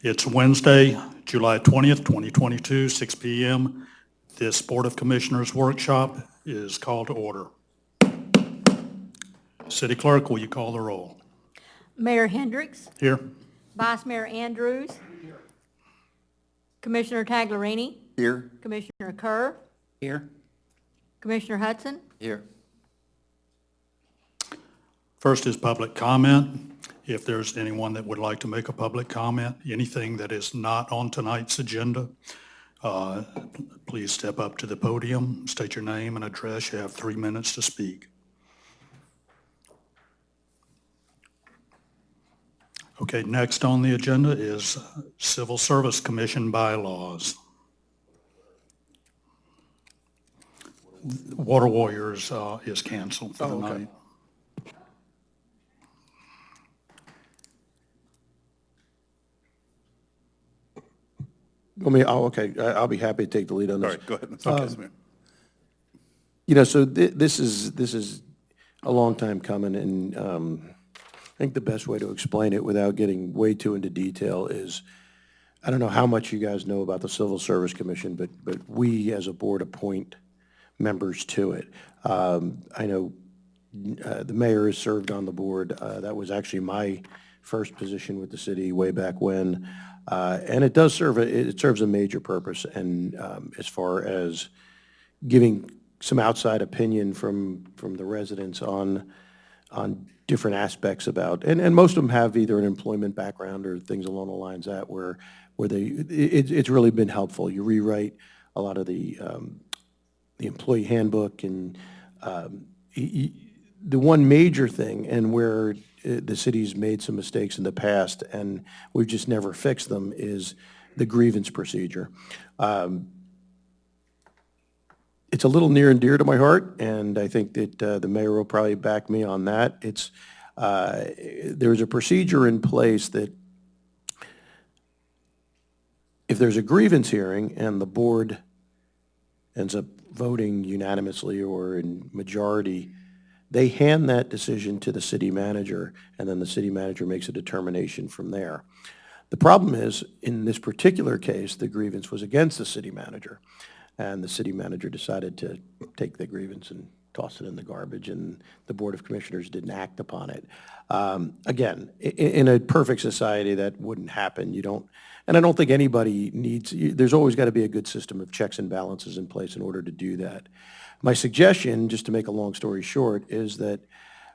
It's Wednesday, July 20th, 2022, 6 p.m. This Board of Commissioners workshop is called to order. City Clerk, will you call the roll? Mayor Hendricks, Here. Vice Mayor Andrews, Commissioner Taglerini, Here. Commissioner Kerr, Here. Commissioner Hudson. Here. First is public comment. If there's anyone that would like to make a public comment, anything that is not on tonight's agenda, please step up to the podium, state your name and address. You have 3 minutes to speak. Okay, next on the agenda is Civil Service Commission bylaws. Water Warriors is canceled for the night. Okay. I'll be happy to take the lead on this. All right, go ahead. It's okay, Mayor. You know, so this is a long time coming, and I think the best way to explain it without getting way too into detail is, I don't know how much you guys know about the Civil Service Commission, but we as a board appoint members to it. I know the mayor has served on the board. That was actually my first position with the city way back when. And it does serves a major purpose, and as far as giving some outside opinion from the residents on different aspects about, and most of them have either an employment background or things along the lines that where it's really been helpful. You rewrite a lot of the employee handbook, and the one major thing, and where the city's made some mistakes in the past and we've just never fixed them, is the grievance procedure. It's a little near and dear to my heart, and I think that the mayor will probably back me on that. There's a procedure in place that if there's a grievance hearing and the board ends up voting unanimously or in majority, they hand that decision to the city manager, and then the city manager makes a determination from there. The problem is, in this particular case, the grievance was against the city manager, and the city manager decided to take the grievance and toss it in the garbage, and the Board of Commissioners didn't act upon it. Again, in a perfect society, that wouldn't happen. And I don't think anybody there's always got to be a good system of checks and balances in place in order to do that. My suggestion, just to make a long story short, is that,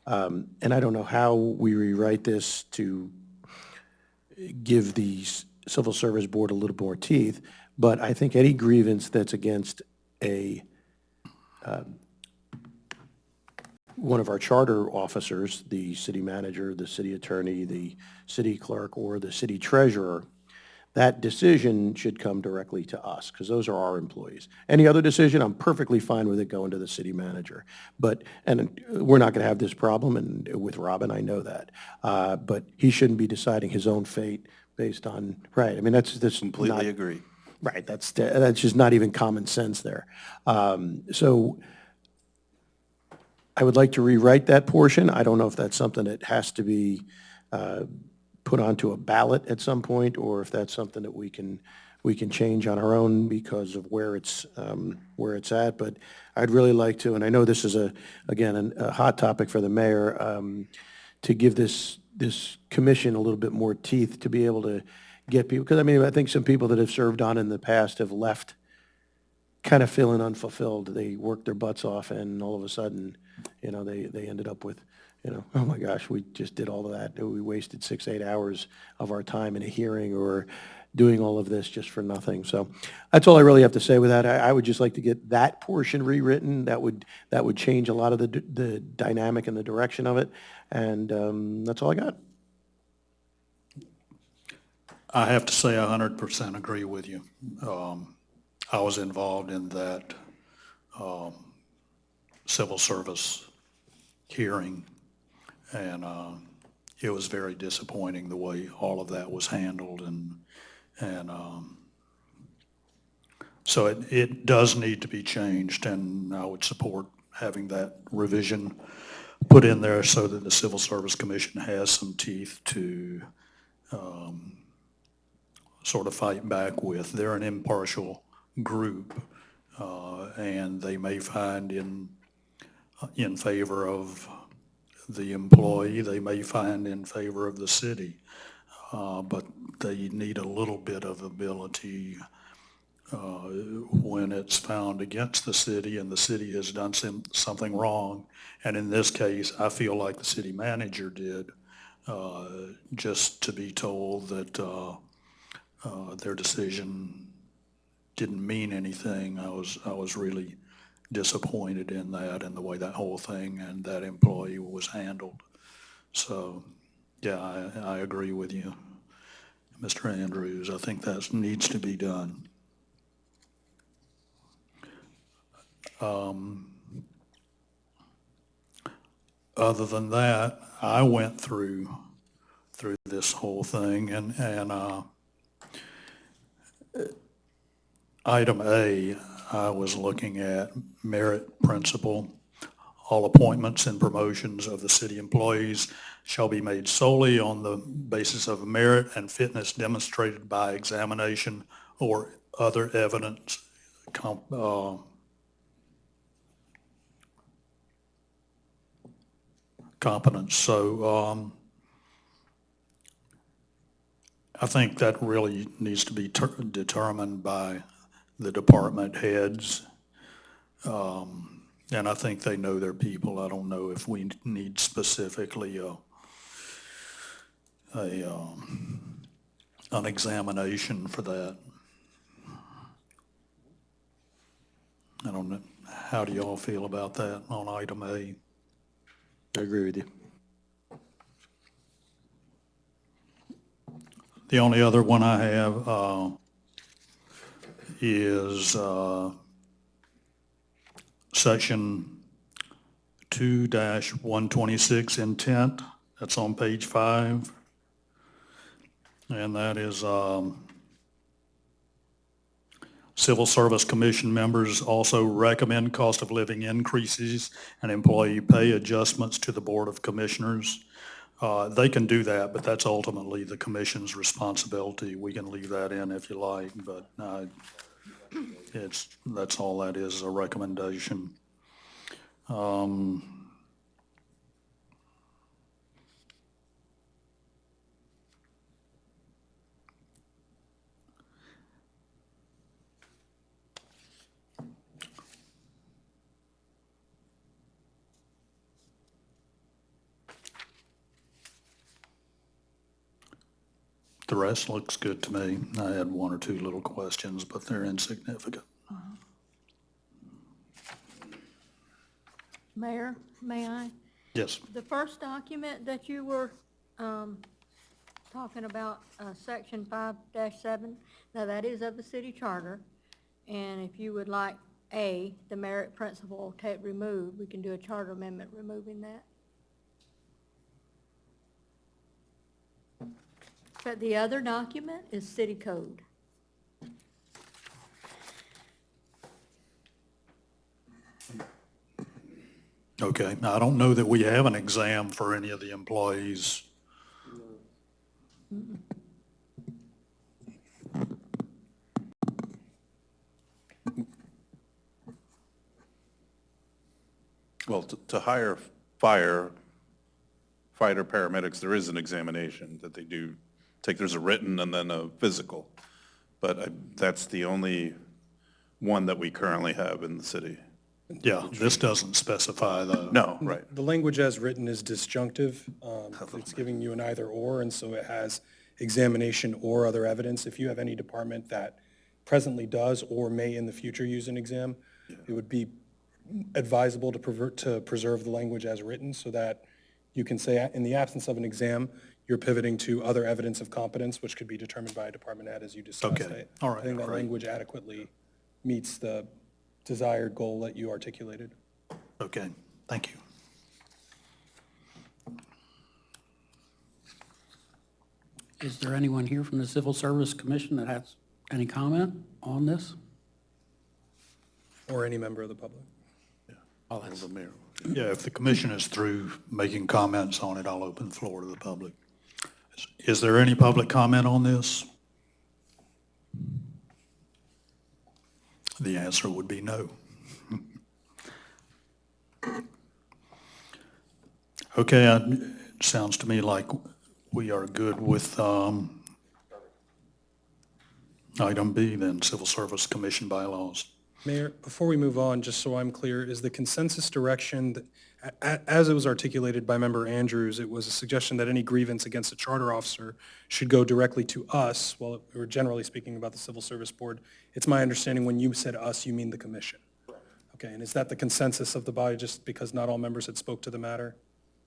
and I don't know how we rewrite this to give the Civil Service Board a little more teeth, but I think any grievance that's against one of our charter officers, the city manager, the city attorney, the city clerk, or the city treasurer, that decision should come directly to us, because those are our employees. Any other decision, I'm perfectly fine with it going to the city manager. And we're not going to have this problem, and with Robin, I know that. But he shouldn't be deciding his own fate based on, right, I mean, that's Completely agree. Right, that's just not even common sense there. So I would like to rewrite that portion. I don't know if that's something that has to be put onto a ballot at some point, or if that's something that we can change on our own because of where it's at. But I'd really like to, and I know this is again a hot topic for the mayor, to give this commission a little bit more teeth to be able to get people, because I mean, I think some people that have served on in the past have left kind of feeling unfulfilled. They worked their butts off, and all of a sudden, they ended up with, oh my gosh, we just did all of that. We wasted 6-8 hours of our time in a hearing or doing all of this just for nothing. So that's all I really have to say with that. I would just like to get that portion rewritten. That would change a lot of the dynamic and the direction of it. And that's all I got. I have to say I 100% agree with you. I was involved in that civil service hearing, and it was very disappointing the way all of that was handled, and so it does need to be changed, and I would support having that revision put in there so that the Civil Service Commission has some teeth to sort of fight back with. They're an impartial group, and they may find in favor of the employee, they may find in favor of the city, but they need a little bit of ability when it's found against the city and the city has done something wrong. And in this case, I feel like the city manager did, just to be told that their decision didn't mean anything. I was really disappointed in that and the way that whole thing and that employee was handled. So, yeah, I agree with you, Mr. Andrews. I think that needs to be done. Other than that, I went through this whole thing and item A, I was looking at merit principle. All appointments and promotions of the city employees shall be made solely on the basis of merit and fitness demonstrated by examination or other evidence competence. So I think that really needs to be determined by the department heads. And I think they know their people. I don't know if we need specifically an examination for that. I don't know. How do y'all feel about that on item A? I agree with you. The only other one I have is section 2-126 intent. That's on page 5. And that is Civil Service Commission members also recommend cost of living increases and employee pay adjustments to the Board of Commissioners. They can do that, but that's ultimately the commission's responsibility. We can leave that in if you like, but that's all that is, a recommendation. The rest looks good to me. I had one or two little questions, but they're insignificant. Mayor, may I? Yes. The first document that you were talking about, section 5-7, now that is of the city charter. And if you would like A, the merit principle removed, we can do a charter amendment removing that. But the other document is city code. Okay. Now, I don't know that we have an exam for any of the employees. Well, to hire fighter paramedics, there is an examination that they do take. There's a written and then a physical. But that's the only one that we currently have in the city. Yeah, this doesn't specify though. No, right. The language as written is disjunctive. It's giving you an either or, and so it has examination or other evidence. If you have any department that presently does or may in the future use an exam, it would be advisable to preserve the language as written so that you can say, in the absence of an exam, you're pivoting to other evidence of competence, which could be determined by a department head as you discussed. Okay. All right, I think that great. language adequately meets the desired goal that you articulated. Okay, thank you. Is there anyone here from the Civil Service Commission that has any comment on this? Or any member of the public. Oh, that's, The mayor. Yeah, if the commission is through making comments on it, I'll open the floor to the public. Is there any public comment on this? The answer would be no. Okay, it sounds to me like we are good with item B then, Civil Service Commission bylaws. Mayor, before we move on, just so I'm clear, is the consensus direction, that, as it was articulated by Member Andrews, it was a suggestion that any grievance against a charter officer should go directly to us, while we're generally speaking about the Civil Service Board. It's my understanding when you said us, you mean the commission? Okay, and is that the consensus of the body, just because not all members had spoke to the matter?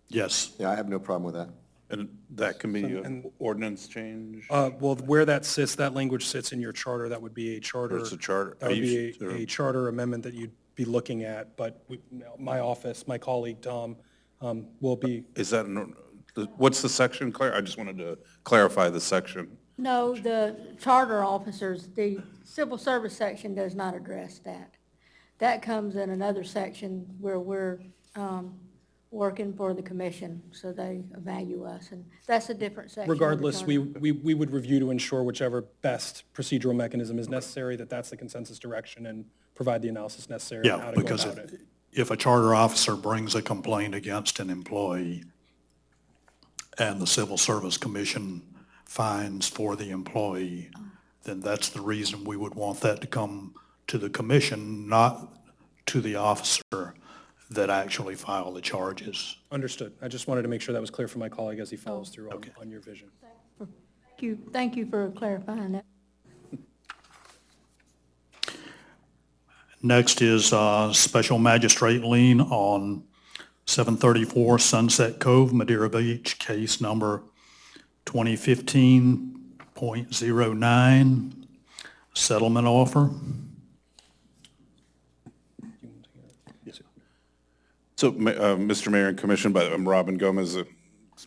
Yes, Yeah, I have no problem with that. And that can be an ordinance change? Well, where that sits, that language sits in your charter, that would be a charter. It's a charter. That would be Are you- a charter amendment that you'd be looking at, but my office, my colleague Tom, will be, Is that, what's the section, Claire? I just wanted to clarify the section. No, the charter officers, the civil service section does not address that. That comes in another section where we're working for the commission, so they evaluate us, and that's a different section. of the regardless, charter. we would review to ensure whichever best procedural mechanism is necessary, that's the consensus direction, and provide the analysis necessary on yeah, how to go because about it. if a charter officer brings a complaint against an employee and the Civil Service Commission fines for the employee, then that's the reason we would want that to come to the commission, not to the officer that actually filed the charges. Understood. I just wanted to make sure that was clear for my colleague as he follows through on your vision. Thank you for clarifying that. Next is Special Magistrate Lien on 734 Sunset Cove, Madeira Beach, case number 2015.09, settlement offer. So, Mr. Mayor and Commission, I'm Robin Gomez,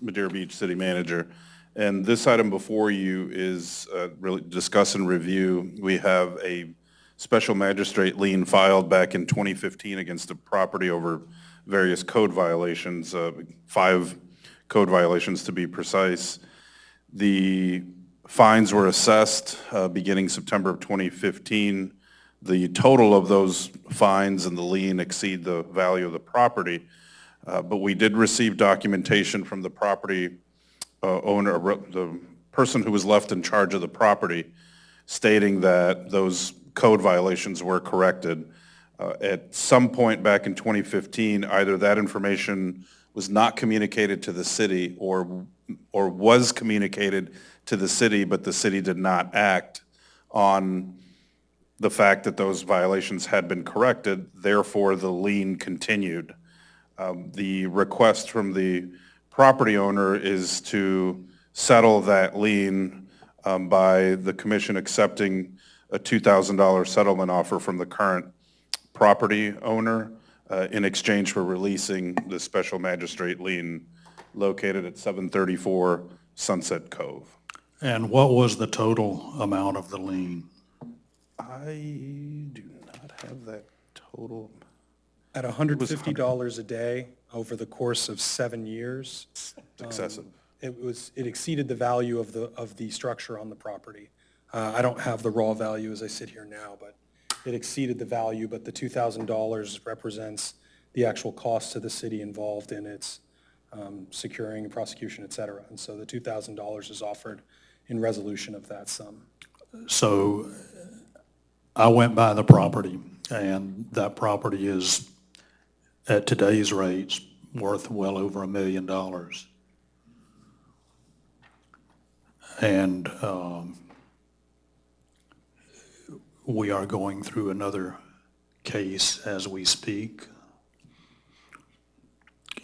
Madeira Beach City Manager. And this item before you is really discuss and review. We have a special magistrate lien filed back in 2015 against a property over various code violations, 5 code violations to be precise. The fines were assessed beginning September of 2015. The total of those fines and the lien exceed the value of the property, but we did receive documentation from the property owner, the person who was left in charge of the property, stating that those code violations were corrected. At some point back in 2015, either that information was not communicated to the city or was communicated to the city, but the city did not act on the fact that those violations had been corrected, therefore the lien continued. The request from the property owner is to settle that lien by the commission accepting a $2,000 settlement offer from the current property owner in exchange for releasing the special magistrate lien located at 734 Sunset Cove. And what was the total amount of the lien? I do not have that total. At $150 a day over the course of 7 years, It's excessive. it exceeded the value of the structure on the property. I don't have the raw value as I sit here now, but it exceeded the value, but the $2,000 represents the actual cost to the city involved in its securing, prosecution, et cetera. And so the $2,000 is offered in resolution of that sum. So I went by the property, and that property is, at today's rates, worth well over $1 million. And we are going through another case as we speak,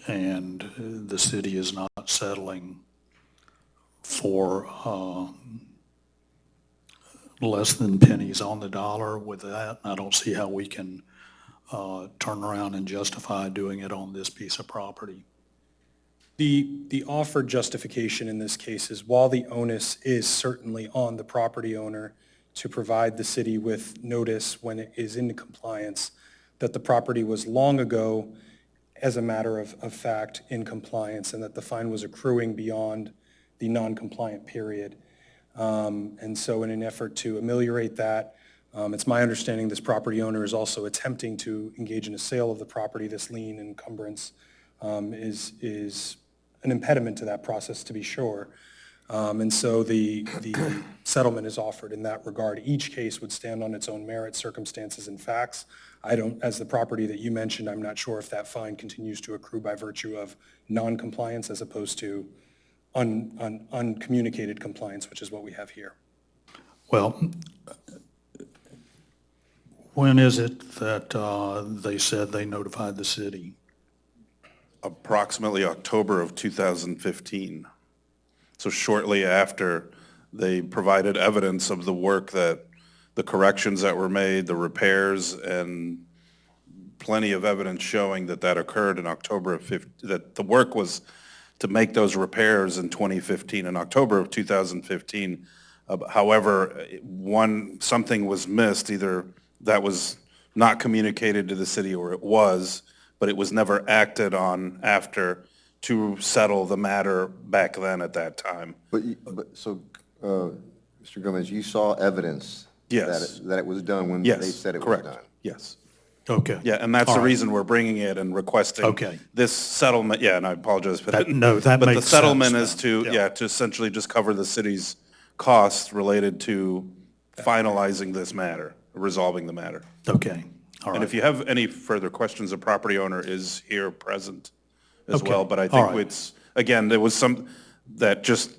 and the city is not settling for less than pennies on the dollar with that. I don't see how we can turn around and justify doing it on this piece of property. The offered justification in this case is while the onus is certainly on the property owner to provide the city with notice when it is in compliance, that the property was long ago, as a matter of fact, in compliance, and that the fine was accruing beyond the non-compliant period. And so in an effort to ameliorate that, It's my understanding this property owner is also attempting to engage in a sale of the property. This lien encumbrance is an impediment to that process, to be sure. And so the settlement is offered in that regard. Each case would stand on its own merit, circumstances, and facts. I don't, as the property that you mentioned, I'm not sure if that fine continues to accrue by virtue of non-compliance as opposed to uncommunicated compliance, which is what we have here. Well, when is it that they said they notified the city? Approximately October of 2015. So shortly after they provided evidence of the work that, the corrections that were made, the repairs, and plenty of evidence showing that that occurred in October of 15, that the work was to make those repairs in 2015, in October of 2015. However, something was missed, either that was not communicated to the city or it was, but it was never acted on after to settle the matter back then at that time. So, Mr. Gomez, you saw evidence Yes. that it was done when they Yes, said it was correct. done? Yes. Okay. Yeah, and that's All the right. reason we're bringing it and requesting Okay. this settlement. Yeah, and I apologize for that. No, that But the makes settlement sense is then. to, Yeah. to essentially just cover the city's costs related to finalizing this matter, resolving the matter. Okay, all And right. if you have any further questions, the property owner is here present as Okay, well. But I all think right. it's, again, there was some that just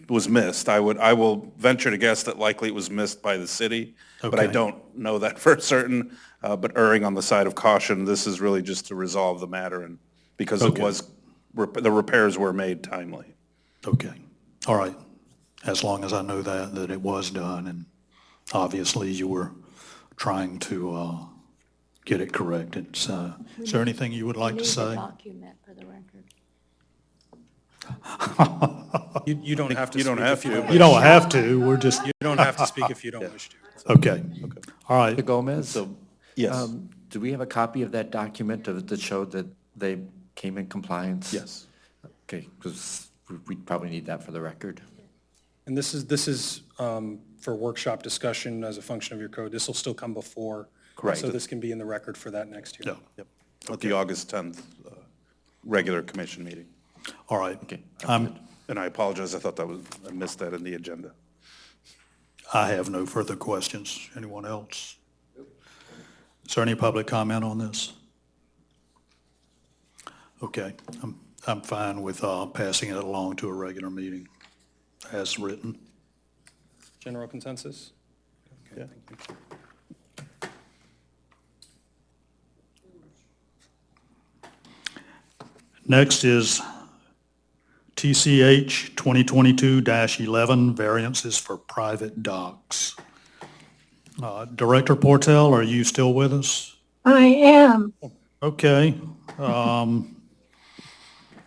was missed. I will venture to guess that likely it was missed by the city, but I Okay. don't know that for certain. But erring on the side of caution, this is really just to resolve the matter, and because it Okay. was, the repairs were made timely. Okay, all right. As long as I know that it was done, and obviously you were trying to get it corrected. So, is there anything you would like to Need the say? document for the record. You don't have to You don't speak have if you to, don't but- You don't have to, we're just, You don't have to speak if you don't wish to. okay. All right, Mr. Gomez? So, yes, Do we have a copy of that document that showed that they came in compliance? yes. Okay, because we probably need that for the record. And this is for workshop discussion as a function of your code. This will still come before. Correct. So this can be in the record for that next year. yeah, At the August 10th regular commission meeting. all right. Okay. And I apologize, I thought I missed that in the agenda. I have no further questions. Anyone else? Is there any public comment on this? Okay, I'm fine with passing it along to a regular meeting as written. General consensus? Yeah. Next is TCH 2022-11, variances for private docks. Director Portel, are you still with us? I am, Okay,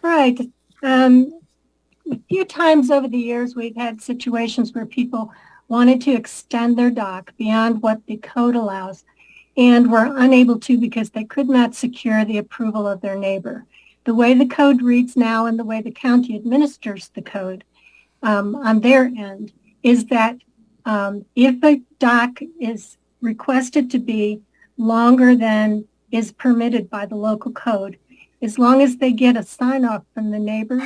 right. A few times over the years, we've had situations where people wanted to extend their dock beyond what the code allows and were unable to because they could not secure the approval of their neighbor. The way the code reads now and the way the county administers the code on their end is that if a dock is requested to be longer than is permitted by the local code, as long as they get a sign off from the neighbor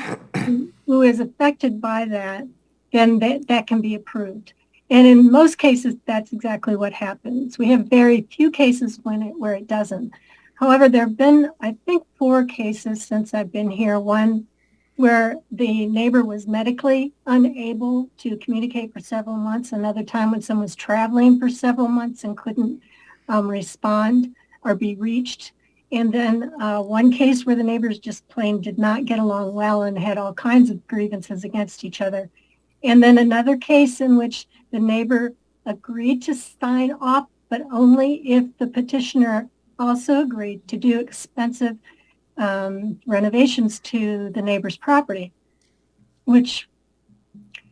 who is affected by that, then that can be approved. And in most cases, that's exactly what happens. We have very few cases where it doesn't. However, there have been, I think, 4 cases since I've been here. One where the neighbor was medically unable to communicate for several months. Another time when someone was traveling for several months and couldn't respond or be reached. And then one case where the neighbors just plain did not get along well and had all kinds of grievances against each other. And then another case in which the neighbor agreed to sign off, but only if the petitioner also agreed to do expensive renovations to the neighbor's property, which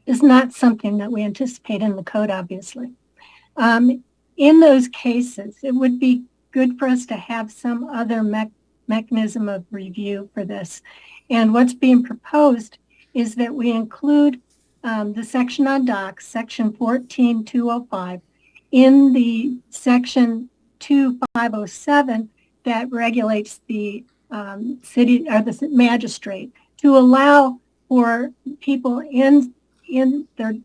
is not something that we anticipate in the code, obviously. In those cases, it would be good for us to have some other mechanism of review for this. And what's being proposed is that we include the section on docks, section 14205, in the section 2507 that regulates the city or the magistrate to allow for people in their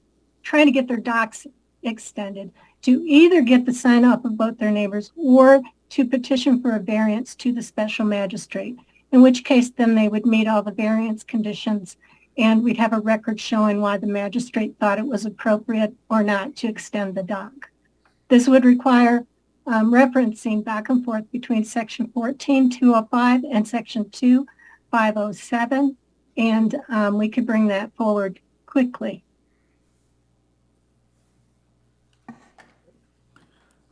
trying to get their docks extended to either get the sign off of both their neighbors or to petition for a variance to the special magistrate, in which case then they would meet all the variance conditions and we'd have a record showing why the magistrate thought it was appropriate or not to extend the dock. This would require referencing back and forth between section 14.205 and section 2507, and we could bring that forward quickly.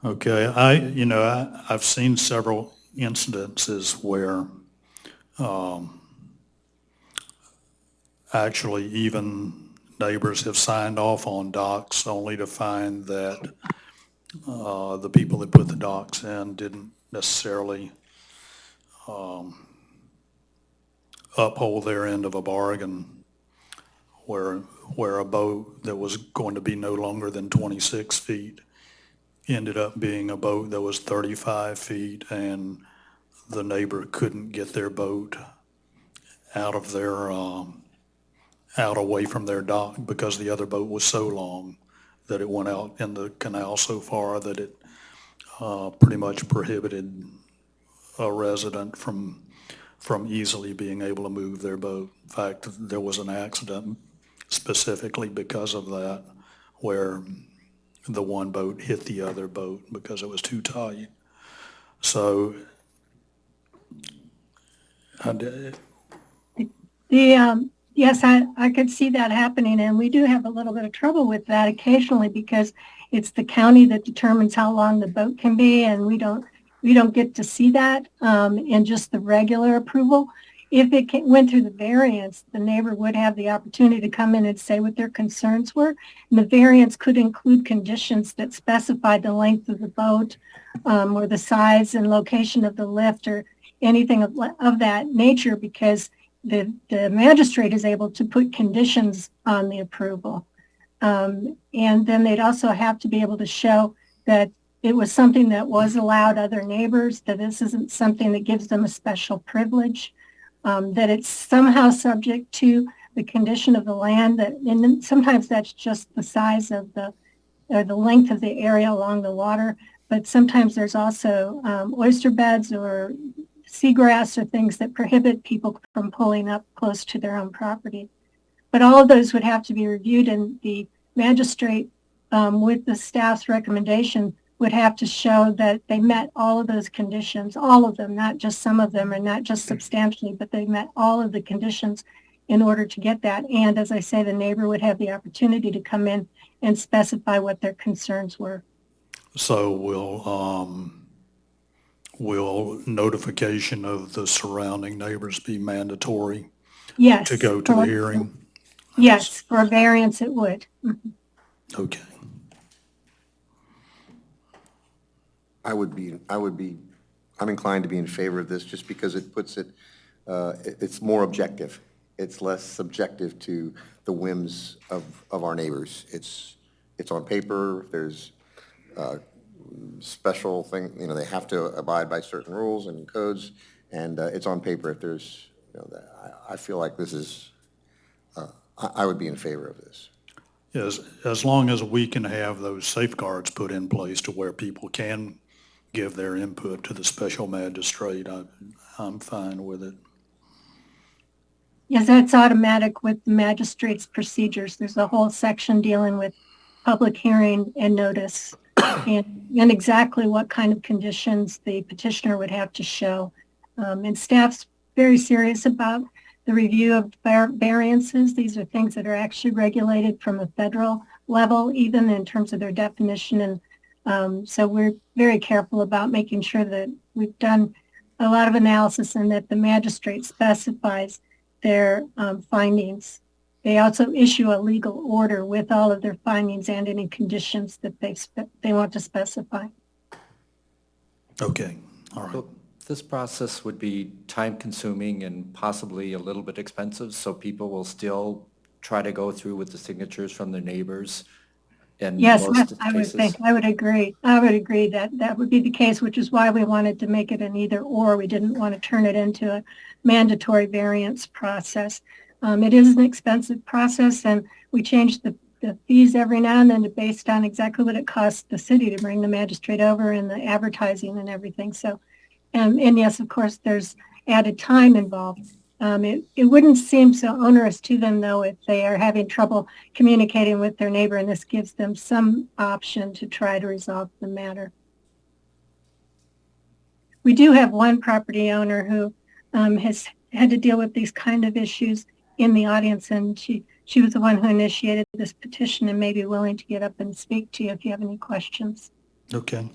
Okay, I've seen several incidences where actually even neighbors have signed off on docks only to find that the people that put the docks in didn't necessarily uphold their end of a bargain, where a boat that was going to be no longer than 26 feet ended up being a boat that was 35 feet, and the neighbor couldn't get their boat out away from their dock because the other boat was so long that it went out in the canal so far that it pretty much prohibited a resident from easily being able to move their boat. In fact, there was an accident specifically because of that, where the one boat hit the other boat because it was too tight. So Yes, I could see that happening, and we do have a little bit of trouble with that occasionally because it's the county that determines how long the boat can be, and we don't get to see that in just the regular approval. If it went through the variance, the neighbor would have the opportunity to come in and say what their concerns were, and the variance could include conditions that specified the length of the boat or the size and location of the lift or anything of that nature, because the magistrate is able to put conditions on the approval. And then they'd also have to be able to show that it was something that was allowed other neighbors, that this isn't something that gives them a special privilege, that it's somehow subject to the condition of the land, and then sometimes that's just the size of or the length of the area along the water, but sometimes there's also oyster beds or seagrass or things that prohibit people from pulling up close to their own property. But all of those would have to be reviewed, and the magistrate, with the staff's recommendation, would have to show that they met all of those conditions, all of them, not just some of them, and not just substantially, but they met all of the conditions in order to get that. And as I say, the neighbor would have the opportunity to come in and specify what their concerns were. So will notification of the surrounding neighbors be mandatory Yes. to go to the hearing? Yes, for a variance it would. Mhm. Okay. I'm inclined to be in favor of this just because it puts it's more objective. It's less subjective to the whims of our neighbors. It's on paper. There's special thing, they have to abide by certain rules and codes, and it's on paper. If there's, I feel like this is, I would be in favor of this. Yes, as long as we can have those safeguards put in place to where people can give their input to the special magistrate, I'm fine with it. Yes, that's automatic with the magistrate's procedures. There's a whole section dealing with public hearing and notice and exactly what kind of conditions the petitioner would have to show. And staff's very serious about the review of variances. These are things that are actually regulated from a federal level, even in terms of their definition. And so we're very careful about making sure that we've done a lot of analysis and that the magistrate specifies their findings. They also issue a legal order with all of their findings and any conditions that they want to specify. Okay, all right. So this process would be time-consuming and possibly a little bit expensive, so people will still try to go through with the signatures from their neighbors in Yes, most I would cases. think, I would agree. I would agree that that would be the case, which is why we wanted to make it an either or. We didn't want to turn it into a mandatory variance process. It is an expensive process, and we change the fees every now and then based on exactly what it costs the city to bring the magistrate over and the advertising and everything. So, and yes, of course, there's added time involved. It wouldn't seem so onerous to them, though, if they are having trouble communicating with their neighbor, and this gives them some option to try to resolve the matter. We do have one property owner who has had to deal with these kind of issues in the audience, and she was the one who initiated this petition and may be willing to get up and speak to you if you have any questions. Okay.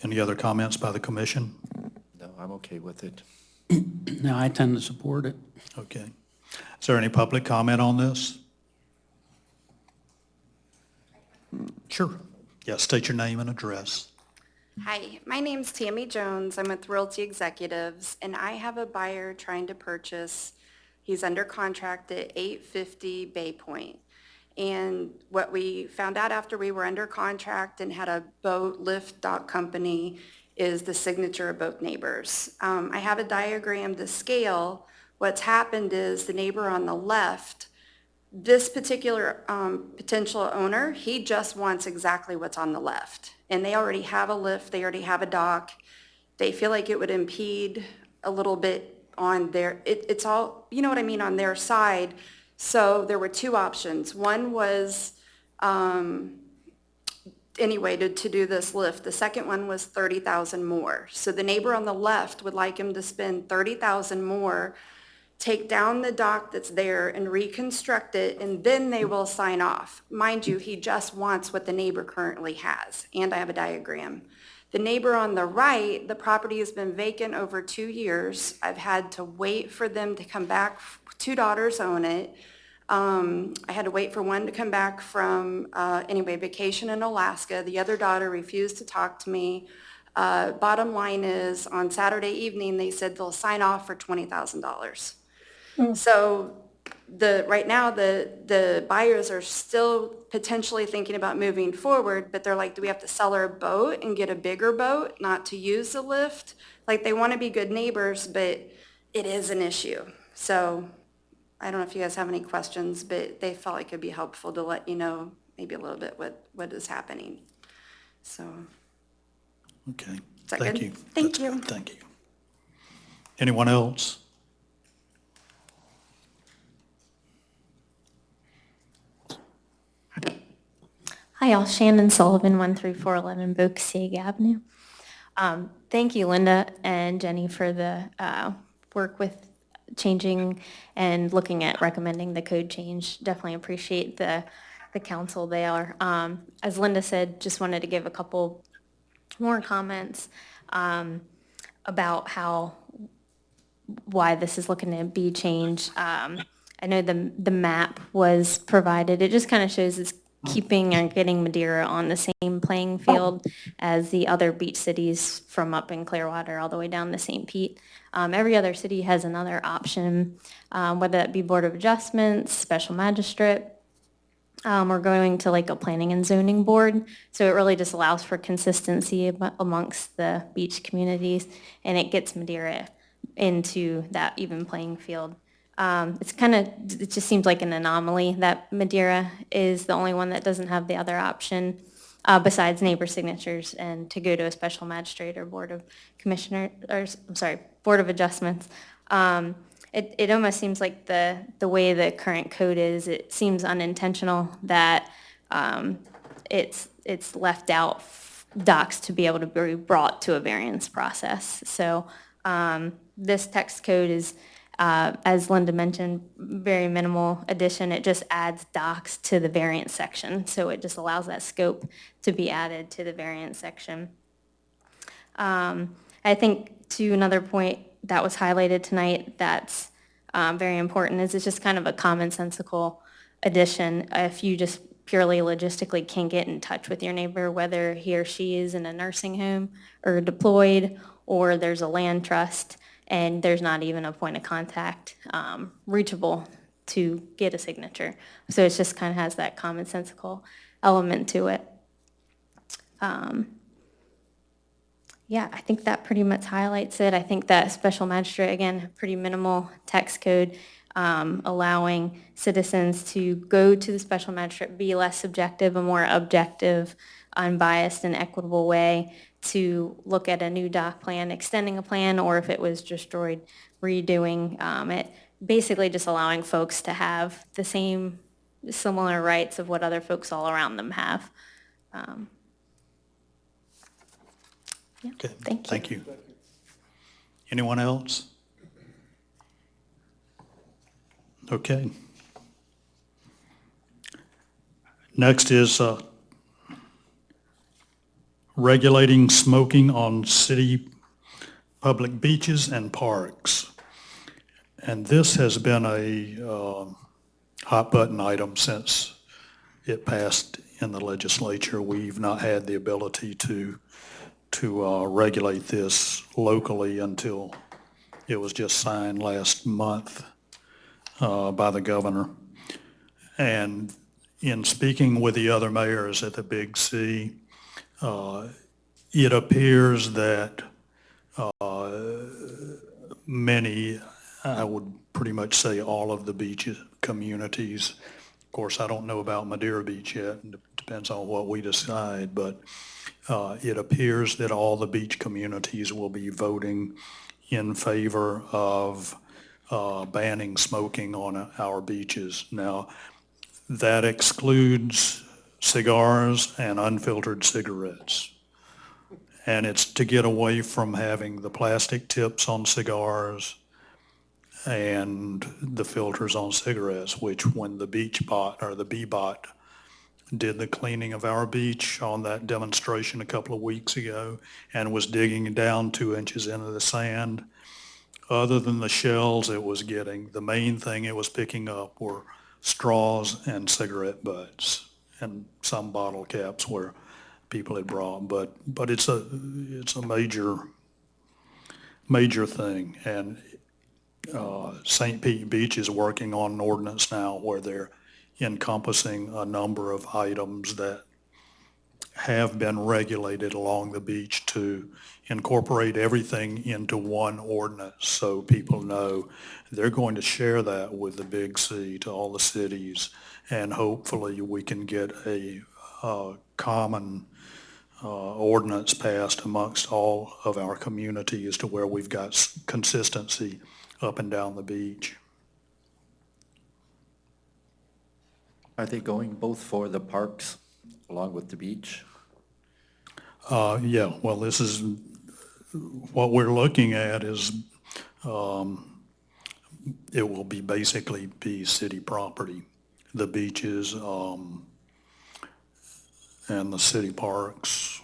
Any other comments by the commission? No, I'm okay with it. No, I tend to support it. Okay. Is there any public comment on this? Sure. Yes, state your name and address. Hi, my name's Tammy Jones. I'm with Realty Executives, and I have a buyer trying to purchase. He's under contract at 850 Bay Point. And what we found out after we were under contract and had a boat lift dock company is the signature of both neighbors. I have a diagram to scale. What's happened is the neighbor on the left, this particular potential owner, he just wants exactly what's on the left. And they already have a lift, they already have a dock. They feel like it would impede a little bit on their, it's all, you know what I mean, on their side. So there were two options. One was, anyway, to do this lift. The second one was $30,000 more. So the neighbor on the left would like him to spend $30,000 more, take down the dock that's there and reconstruct it, and then they will sign off. Mind you, he just wants what the neighbor currently has, and I have a diagram. The neighbor on the right, the property has been vacant over 2 years. I've had to wait for them to come back. 2 daughters own it. I had to wait for one to come back from, vacation in Alaska. The other daughter refused to talk to me. Bottom line is, on Saturday evening, they said they'll sign off for $20,000. So right now, the buyers are still potentially thinking about moving forward, but they're like, do we have to sell our boat and get a bigger boat, not to use the lift? Like, they want to be good neighbors, but it is an issue. So I don't know if you guys have any questions, but they felt like it'd be helpful to let you know maybe a little bit what is happening. So. Okay. Is that Thank good? you. Thank That's you. good. Thank you. Anyone else? Hi, all. Shannon Sullivan, 13411 BOC Avenue. Thank you, Linda and Jenny, for the work with changing and looking at recommending the code change. Definitely appreciate the counsel there. As Linda said, just wanted to give a couple more comments about why this is looking to be changed. I know the map was provided. It just kind of shows it's keeping or getting Madeira on the same playing field as the other beach cities from up in Clearwater all the way down to St. Pete. Every other city has another option, whether that be Board of Adjustments, Special Magistrate, or going to like a Planning and Zoning Board. So it really just allows for consistency amongst the beach communities, and it gets Madeira into that even playing field. It just seems like an anomaly that Madeira is the only one that doesn't have the other option besides neighbor signatures and to go to a special magistrate or Board of Adjustments. It almost seems like the way the current code is, it seems unintentional that it's left out docs to be able to be brought to a variance process. So this text code is, as Linda mentioned, very minimal addition. It just adds docs to the variance section. So it just allows that scope to be added to the variance section. I think to another point that was highlighted tonight that's very important is it's just kind of a commonsensical addition. If you just purely logistically can't get in touch with your neighbor, whether he or she is in a nursing home or deployed, or there's a land trust, and there's not even a point of contact reachable to get a signature. So it just kind of has that commonsensical element to it. Yeah, I think that pretty much highlights it. I think that special magistrate, again, pretty minimal text code, allowing citizens to go to the special magistrate, be less subjective, a more objective, unbiased, and equitable way to look at a new dock plan, extending a plan, or if it was destroyed, redoing it. Basically just allowing folks to have the same similar rights of what other folks all around them have. Yeah, Okay, thank you. thank you. Anyone else? Okay. Next is regulating smoking on city public beaches and parks. And this has been a hot button item since it passed in the legislature. We've not had the ability to regulate this locally until it was just signed last month by the governor. And in speaking with the other mayors at the Big C, it appears that many, I would pretty much say all of the beach communities, of course, I don't know about Madeira Beach yet, it depends on what we decide, but it appears that all the beach communities will be voting in favor of banning smoking on our beaches. Now, that excludes cigars and unfiltered cigarettes. And it's to get away from having the plastic tips on cigars and the filters on cigarettes, which when the beach bot or the B-bot did the cleaning of our beach on that demonstration a couple of weeks ago and was digging down 2 inches into the sand, other than the shells it was getting, the main thing it was picking up were straws and cigarette butts and some bottle caps where people had brought. But it's a major thing. And St. Pete Beach is working on an ordinance now where they're encompassing a number of items that have been regulated along the beach to incorporate everything into one ordinance so people know they're going to share that with the Big C to all the cities, and hopefully we can get a common ordinance passed amongst all of our communities to where we've got consistency up and down the beach. Are they going both for the parks along with the beach? Yeah, well, this is, what we're looking at is, it will be basically be city property. The beaches, and the city parks.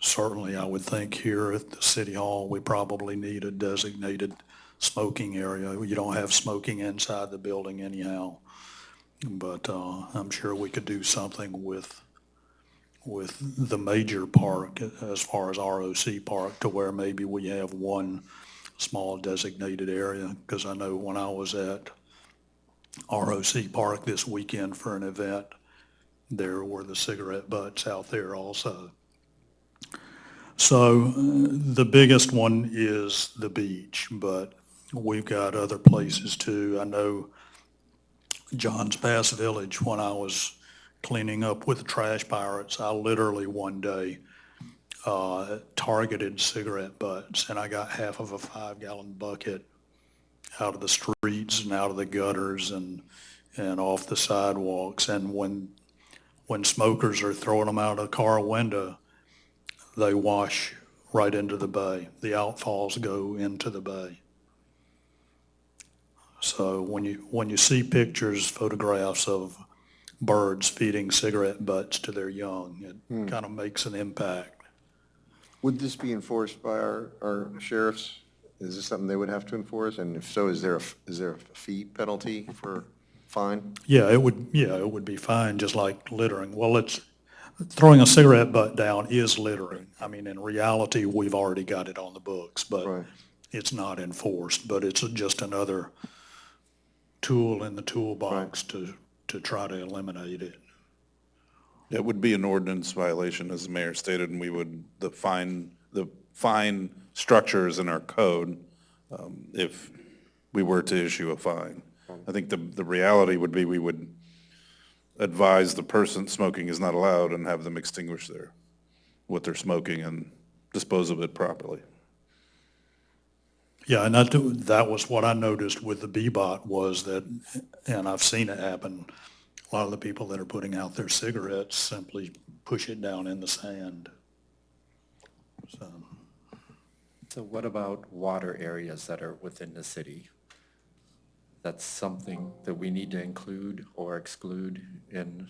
Certainly, I would think here at the City Hall, we probably need a designated smoking area. You don't have smoking inside the building anyhow. But I'm sure we could do something with the major park as far as ROC Park to where maybe we have one small designated area. Because I know when I was at ROC Park this weekend for an event, there were the cigarette butts out there also. So the biggest one is the beach, but we've got other places too. I know John's Pass Village, when I was cleaning up with the trash pirates, I literally one day targeted cigarette butts, and I got half of a 5-gallon bucket out of the streets and out of the gutters and off the sidewalks. And when smokers are throwing them out of the car window, they wash right into the bay. The outfalls go into the bay. So when you see pictures, photographs of birds feeding cigarette butts to their young, it kind of makes an impact. Would this be enforced by our sheriffs? Is this something they would have to enforce? And if so, is there a fee penalty for fine? Yeah, it would be fine, just like littering. Well, throwing a cigarette butt down is littering. I mean, in reality, we've already got it on the books, but Right. it's not enforced. But it's just another tool in the toolbox to try to eliminate it. It would be an ordinance violation, as the mayor stated, and we would, the fine structures in our code, if we were to issue a fine. I think the reality would be we would advise the person smoking is not allowed and have them extinguish what they're smoking and dispose of it properly. Yeah, and that was what I noticed with the BBOT was that, and I've seen it happen, a lot of the people that are putting out their cigarettes simply push it down in the sand. So what about water areas that are within the city? That's something that we need to include or exclude in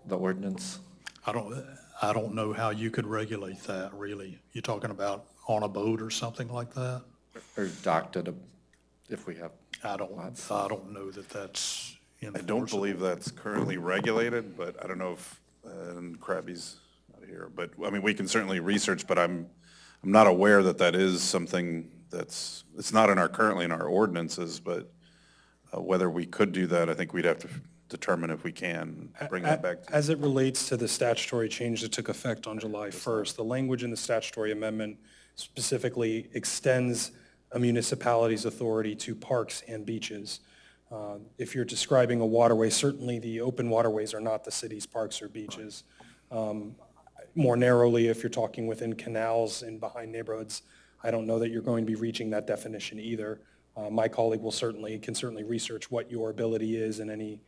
the ordinance? I don't know how you could regulate that, really. You're talking about on a boat or something like that? Or docked at if we have I don't know that that's enforceable. I don't believe that's currently regulated, but I don't know if, and Krabby's not here, but, I mean, we can certainly research, but I'm not aware that that is something it's not currently in our ordinances, but whether we could do that, I think we'd have to determine if we can bring that back. As it relates to the statutory change that took effect on July 1st, the language in the statutory amendment specifically extends a municipality's authority to parks and beaches. If you're describing a waterway, certainly the open waterways are not the city's parks or beaches. More narrowly, if you're talking within canals and behind neighborhoods, I don't know that you're going to be reaching that definition either. My colleague can certainly research what your ability is in any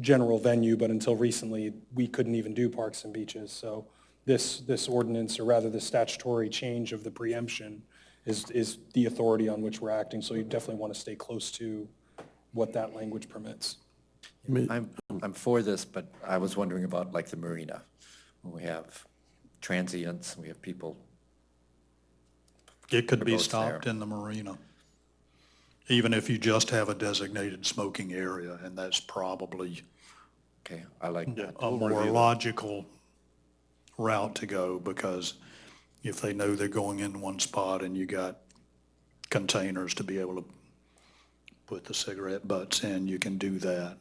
general venue, but until recently, we couldn't even do parks and beaches. So this ordinance, or rather the statutory change of the preemption, is the authority on which we're acting. So you definitely want to stay close to what that language permits. I'm for this, but I was wondering about like the marina. When we have transients, we have people. It could be boats stopped there. in the marina, even if you just have a designated smoking area, and that's probably Okay, I like that. a more logical route to go, because if they know they're going in one spot and you got containers to be able to put the cigarette butts in, you can do that.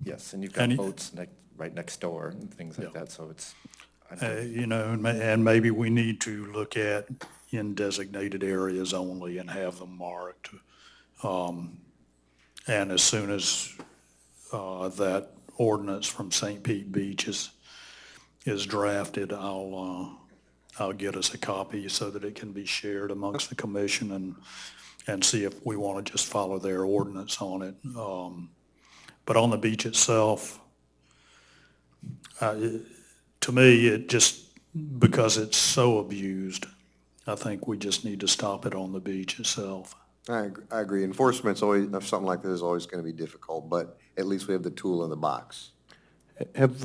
Yes, and you've got And- boats right next door and things like that, so it's. You know, and maybe we need to look at in designated areas only and have them marked. And as soon as that ordinance from St. Pete Beach is drafted, I'll get us a copy so that it can be shared amongst the commission and see if we want to just follow their ordinance on it. But on the beach itself, to me, it just, because it's so abused, I think we just need to stop it on the beach itself. I agree. Enforcement's always, of something like this is always going to be difficult, but at least we have the tool in the box. Have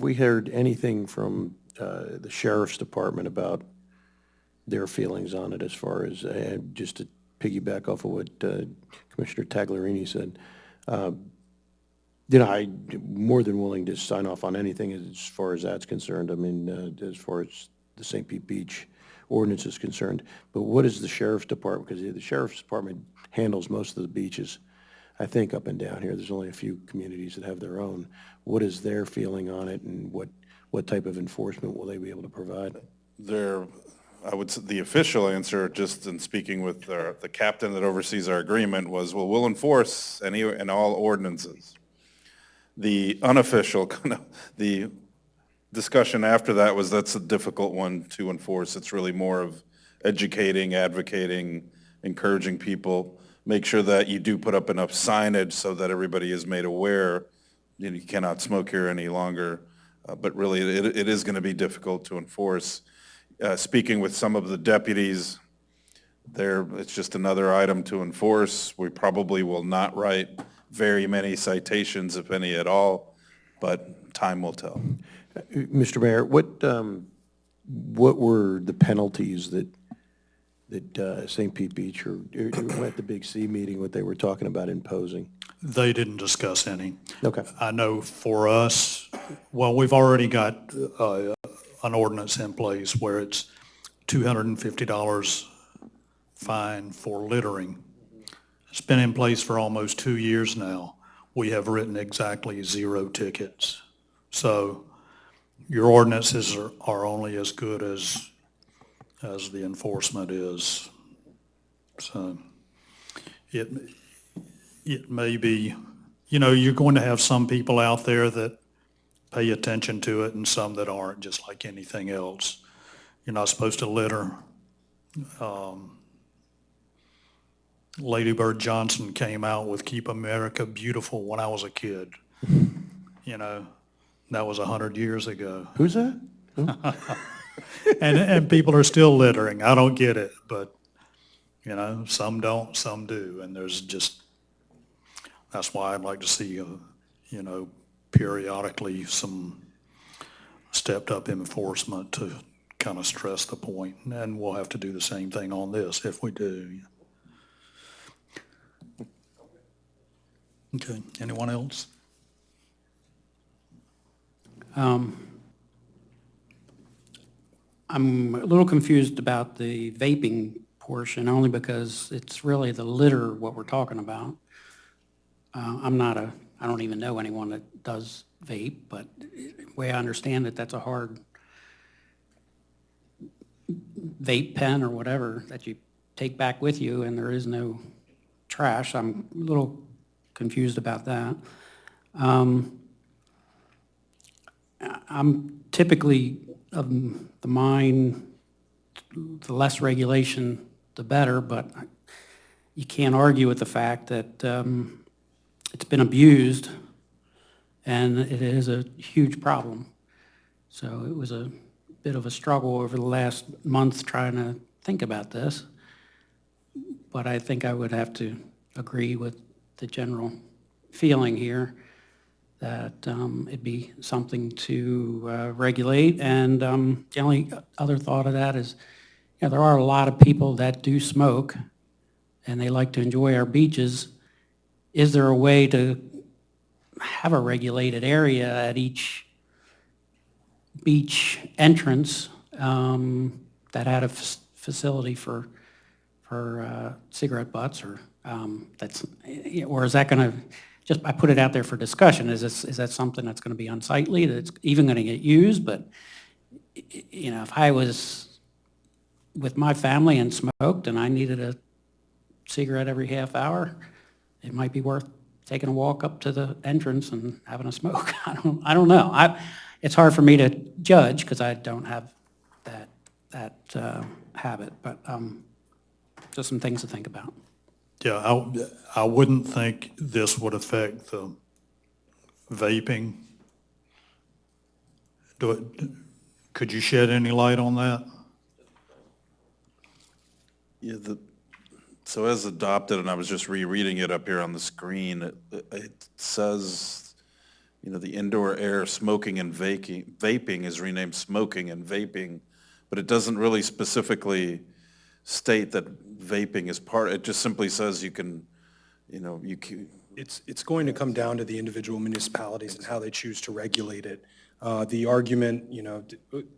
we heard anything from the sheriff's department about their feelings on it, as far as, just to piggyback off of what Commissioner Tagliarini said? I'm more than willing to sign off on anything as far as that's concerned. I mean, as far as the St. Pete Beach ordinance is concerned. But what is the sheriff's department? Because the sheriff's department handles most of the beaches, I think, up and down here. There's only a few communities that have their own. What is their feeling on it, and what type of enforcement will they be able to provide? I would say the official answer, just in speaking with the captain that oversees our agreement, was, well, we'll enforce any and all ordinances. The unofficial, the discussion after that was that's a difficult one to enforce. It's really more of educating, advocating, encouraging people, make sure that you do put up enough signage so that everybody is made aware you cannot smoke here any longer. But really, it is going to be difficult to enforce. Speaking with some of the deputies, it's just another item to enforce. We probably will not write very many citations, if any at all, but time will tell. Mr. Mayor, what were the penalties that St. Pete Beach or at the Big C meeting, what they were talking about imposing? They didn't discuss any. Okay. I know for us, well, we've already got an ordinance in place where it's $250 fine for littering. It's been in place for almost 2 years now. We have written exactly 0 tickets. So your ordinances are only as good as the enforcement is. So it may be, you're going to have some people out there that pay attention to it and some that aren't, just like anything else. You're not supposed to litter. Lady Bird Johnson came out with Keep America Beautiful when I was a kid. That was 100 years ago. Who's that? And people are still littering. I don't get it, but, some don't, some do. And that's why I'd like to see, periodically some stepped up enforcement to kind of stress the point. And we'll have to do the same thing on this if we do. Okay, anyone else? I'm a little confused about the vaping portion, only because it's really the litter what we're talking about. I don't even know anyone that does vape, but the way I understand it, that's a hard vape pen or whatever that you take back with you, and there is no trash. I'm a little confused about that. I'm typically of the mind, the less regulation, the better, but you can't argue with the fact that it's been abused, and it is a huge problem. So it was a bit of a struggle over the last month trying to think about this, but I think I would have to agree with the general feeling here that it'd be something to regulate. And the only other thought of that is, there are a lot of people that do smoke and they like to enjoy our beaches. Is there a way to have a regulated area at each beach entrance that had a facility for cigarette butts, or or is that going to, just, I put it out there for discussion, is that something that's going to be unsightly, that's even going to get used? But, if I was with my family and smoked and I needed a cigarette every half hour, it might be worth taking a walk up to the entrance and having a smoke. I don't know. It's hard for me to judge because I don't have that habit, but just some things to think about. Yeah, I wouldn't think this would affect the vaping. Could you shed any light on that? Yeah, so as adopted, and I was just rereading it up here on the screen, it says, the indoor air smoking and vaping is renamed smoking and vaping, but it doesn't really specifically state that vaping is part. It just simply says you can. It's going to come down to the individual municipalities and how they choose to regulate it. The argument,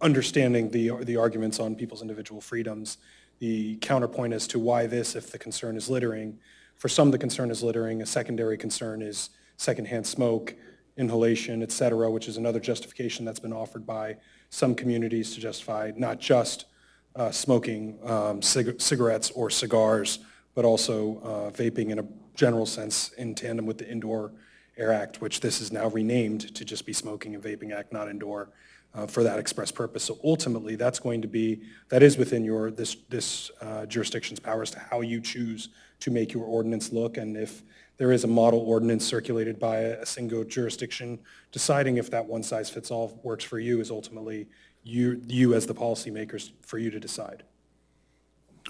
understanding the arguments on people's individual freedoms, the counterpoint as to why this, if the concern is littering. For some, the concern is littering. A secondary concern is secondhand smoke, inhalation, et cetera, which is another justification that's been offered by some communities to justify not just smoking cigarettes or cigars, but also vaping in a general sense in tandem with the Indoor Air Act, which this is now renamed to just be Smoking and Vaping Act, not indoor, for that express purpose. So ultimately, that is within this jurisdiction's powers to how you choose to make your ordinance look, and if there is a model ordinance circulated by a single jurisdiction, deciding if that one-size-fits-all works for you is ultimately you as the policymakers, for you to decide.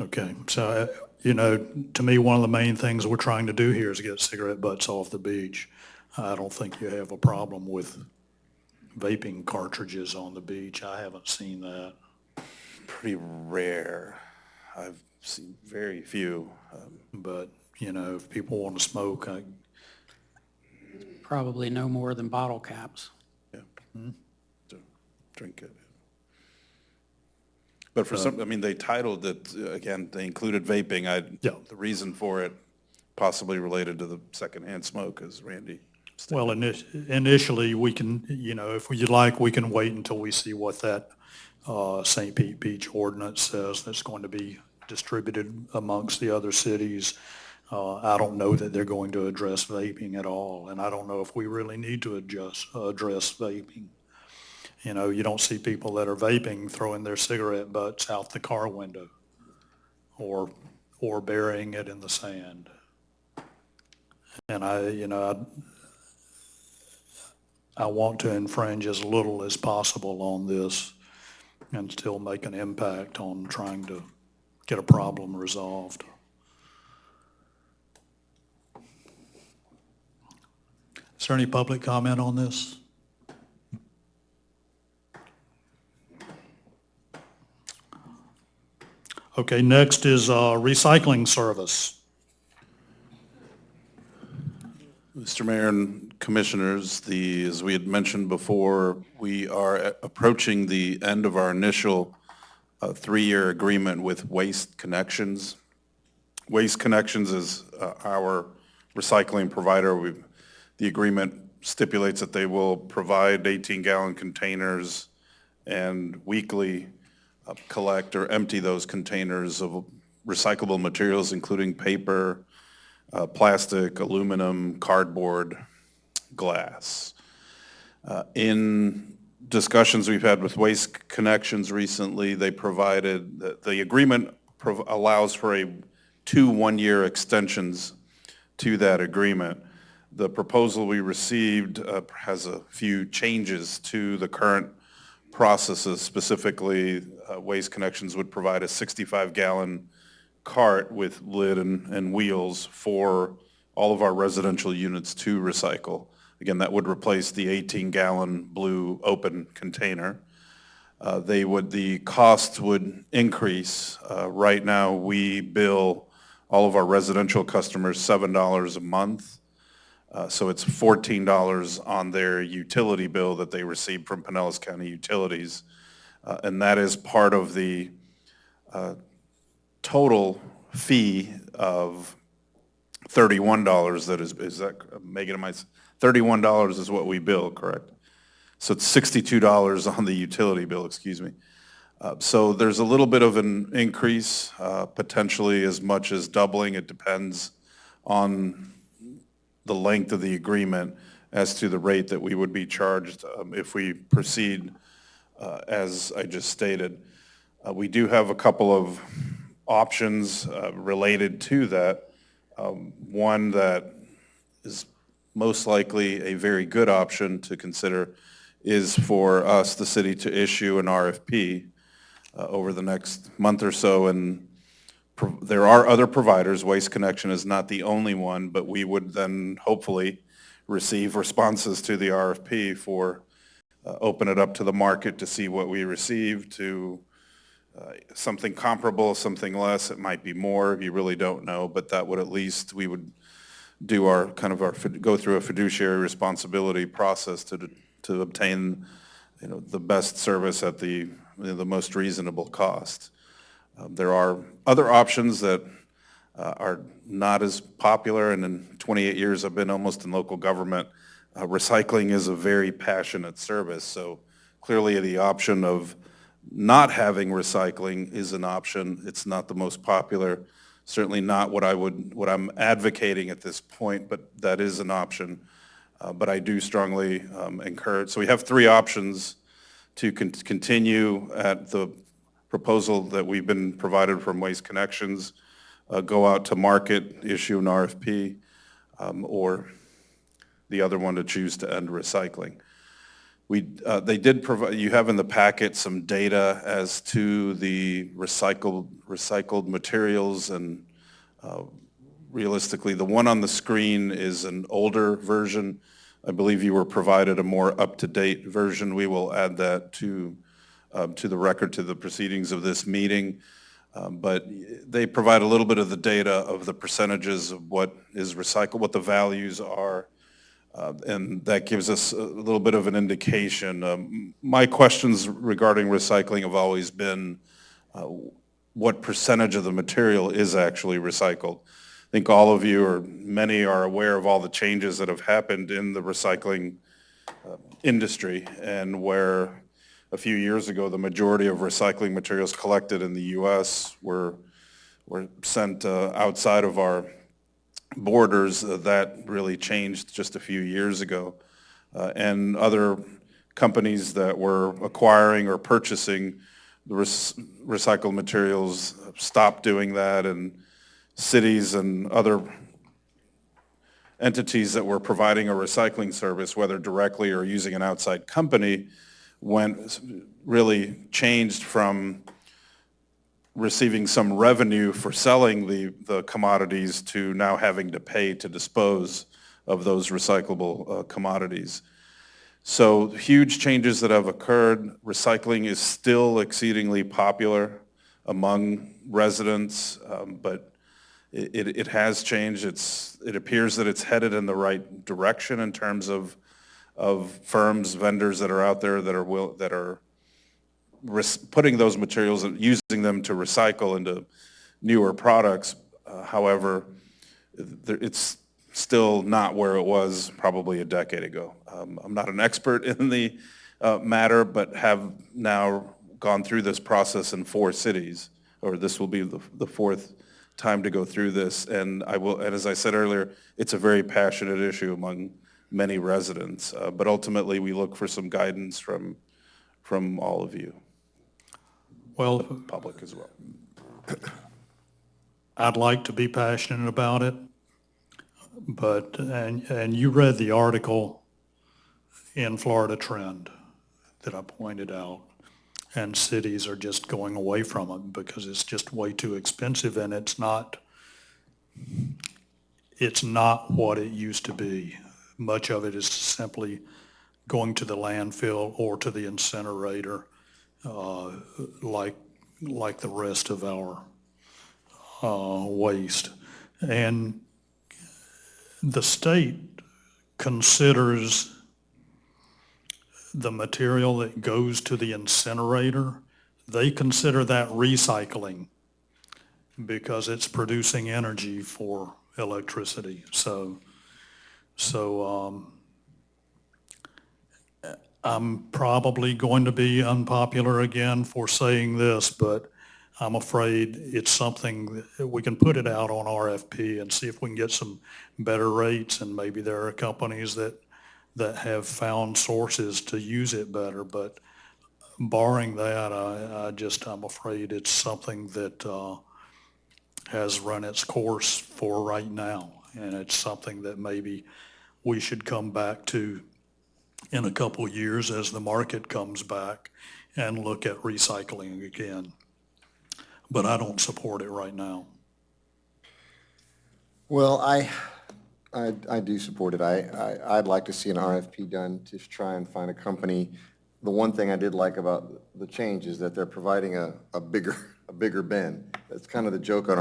Okay, so, to me, one of the main things we're trying to do here is get cigarette butts off the beach. I don't think you have a problem with vaping cartridges on the beach. I haven't seen that. Pretty rare. I've seen very few. But, if people want to smoke, Probably no more than bottle caps. Yeah. So, drink it. But for some, they titled it, again, they included vaping. Yeah. The reason for it possibly related to the secondhand smoke, as Randy stated. Well, initially, we can, if you'd like, we can wait until we see what that St. Pete Beach ordinance says that's going to be distributed amongst the other cities. I don't know that they're going to address vaping at all, and I don't know if we really need to address vaping. You don't see people that are vaping throwing their cigarette butts out the car window or burying it in the sand. And I want to infringe as little as possible on this and still make an impact on trying to get a problem resolved. Is there any public comment on this? Okay, next is recycling service. Mr. Mayor and Commissioners, as we had mentioned before, we are approaching the end of our initial 3-year agreement with Waste Connections. Waste Connections is our recycling provider. The agreement stipulates that they will provide 18-gallon containers and weekly collect or empty those containers of recyclable materials, including paper, plastic, aluminum, cardboard, glass. In discussions we've had with Waste Connections recently, they provided, the agreement allows for 2 one-year extensions to that agreement. The proposal we received has a few changes to the current processes. Specifically, Waste Connections would provide a 65-gallon cart with lid and wheels for all of our residential units to recycle. Again, that would replace the 18-gallon blue open container. The cost would increase. Right now, we bill all of our residential customers $7 a month. So it's $14 on their utility bill that they receive from Pinellas County Utilities. And that is part of the total fee of $31 that is that, Megan, $31 is what we bill, correct? So it's $62 on the utility bill, excuse me. So there's a little bit of an increase, potentially as much as doubling. It depends on the length of the agreement as to the rate that we would be charged if we proceed as I just stated. We do have a couple of options related to that. One that is most likely a very good option to consider is for us, the city, to issue an RFP over the next month or so. And there are other providers. Waste Connection is not the only one, but we would then hopefully receive responses to the RFP for open it up to the market to see what we receive, to something comparable, something less. It might be more. You really don't know, but that would at least, we would do go through a fiduciary responsibility process to obtain, the best service at the most reasonable cost. There are other options that are not as popular, and in 28 years I've been almost in local government. Recycling is a very passionate service, so clearly the option of not having recycling is an option. It's not the most popular, certainly not what I'm advocating at this point, but that is an option. But I do strongly encourage. So we have 3 options to continue at the proposal that we've been provided from Waste Connections, go out to market, issue an RFP, or the other one to choose to end recycling. They did provide, you have in the packet some data as to the recycled materials, and realistically, the one on the screen is an older version. I believe you were provided a more up-to-date version. We will add that to the record, to the proceedings of this meeting. But they provide a little bit of the data of the percentages of what is recycled, what the values are, and that gives us a little bit of an indication. My questions regarding recycling have always been what percentage of the material is actually recycled. I think all of you or many are aware of all the changes that have happened in the recycling industry, and where a few years ago, the majority of recycling materials collected in the U.S. were sent outside of our borders. That really changed just a few years ago. And other companies that were acquiring or purchasing the recycled materials stopped doing that, and cities and other entities that were providing a recycling service, whether directly or using an outside company, really changed from receiving some revenue for selling the commodities to now having to pay to dispose of those recyclable commodities. So huge changes that have occurred. Recycling is still exceedingly popular among residents, but it has changed. It appears that it's headed in the right direction in terms of firms, vendors that are out there that are putting those materials and using them to recycle into newer products. However, it's still not where it was probably a decade ago. I'm not an expert in the matter, but have now gone through this process in 4 cities, or this will be the 4th time to go through this. And as I said earlier, it's a very passionate issue among many residents. But ultimately, we look for some guidance from all of you. Well, The public as well. I'd like to be passionate about it, but, and you read the article in Florida Trend that I pointed out, and cities are just going away from it because it's just way too expensive, and it's not what it used to be. Much of it is simply going to the landfill or to the incinerator, like the rest of our waste. And the state considers the material that goes to the incinerator, they consider that recycling because it's producing energy for electricity. So I'm probably going to be unpopular again for saying this, but I'm afraid it's something that we can put it out on RFP and see if we can get some better rates, and maybe there are companies that have found sources to use it better. But barring that, I'm afraid it's something that has run its course for right now, and it's something that maybe we should come back to in a couple of years as the market comes back and look at recycling again. But I don't support it right now. Well, I do support it. I'd like to see an RFP done to try and find a company. The one thing I did like about the change is that they're providing a bigger bin. That's kind of the joke on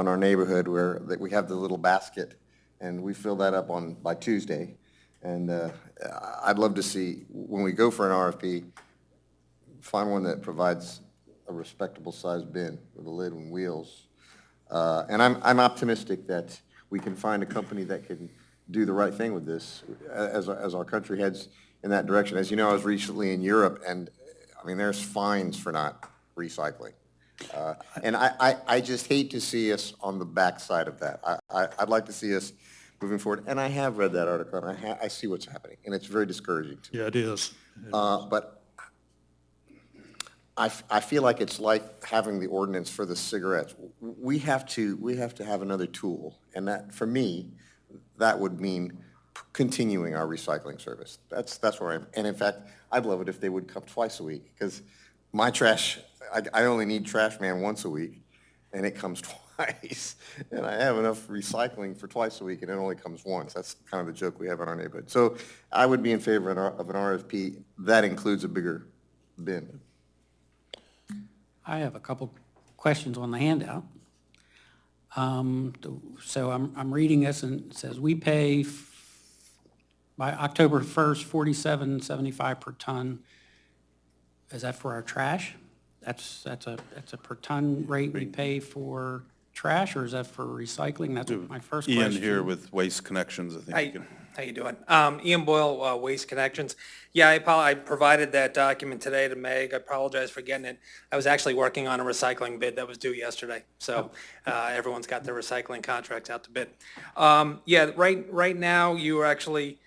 our neighborhood, where that we have the little basket and we fill that up by Tuesday. And I'd love to see, when we go for an RFP, find one that provides a respectable sized bin with a lid and wheels. And I'm optimistic that we can find a company that can do the right thing with this as our country heads in that direction. As you know, I was recently in Europe, and I mean, there's fines for not recycling. And I just hate to see us on the backside of that. I'd like to see us moving forward. And I have read that article, and I see what's happening, and it's very discouraging to me. Yeah, it is. But I feel like it's like having the ordinance for the cigarettes. We have to have another tool, and that, for me, that would mean continuing our recycling service. That's where I am. And in fact, I'd love it if they would come twice a week, because my trash, I only need trash man once a week, and it comes twice. And I have enough recycling for twice a week, and it only comes once. That's kind of the joke we have in our neighborhood. So I would be in favor of an RFP that includes a bigger bin. I have a couple questions on the handout. So I'm reading this, and it says we pay by October 1st, $47.75 per ton. Is that for our trash? That's a per ton rate we pay for trash, or is that for recycling? That's my first question. Ian here with Waste Connections, I think you can. How you doing? Ian Boyle, Waste Connections. Yeah, I provided that document today to Meg. I apologize for getting it. I was actually working on a recycling bid that was due yesterday. So everyone's got their recycling contracts out to bid. Yeah, right now you are actually,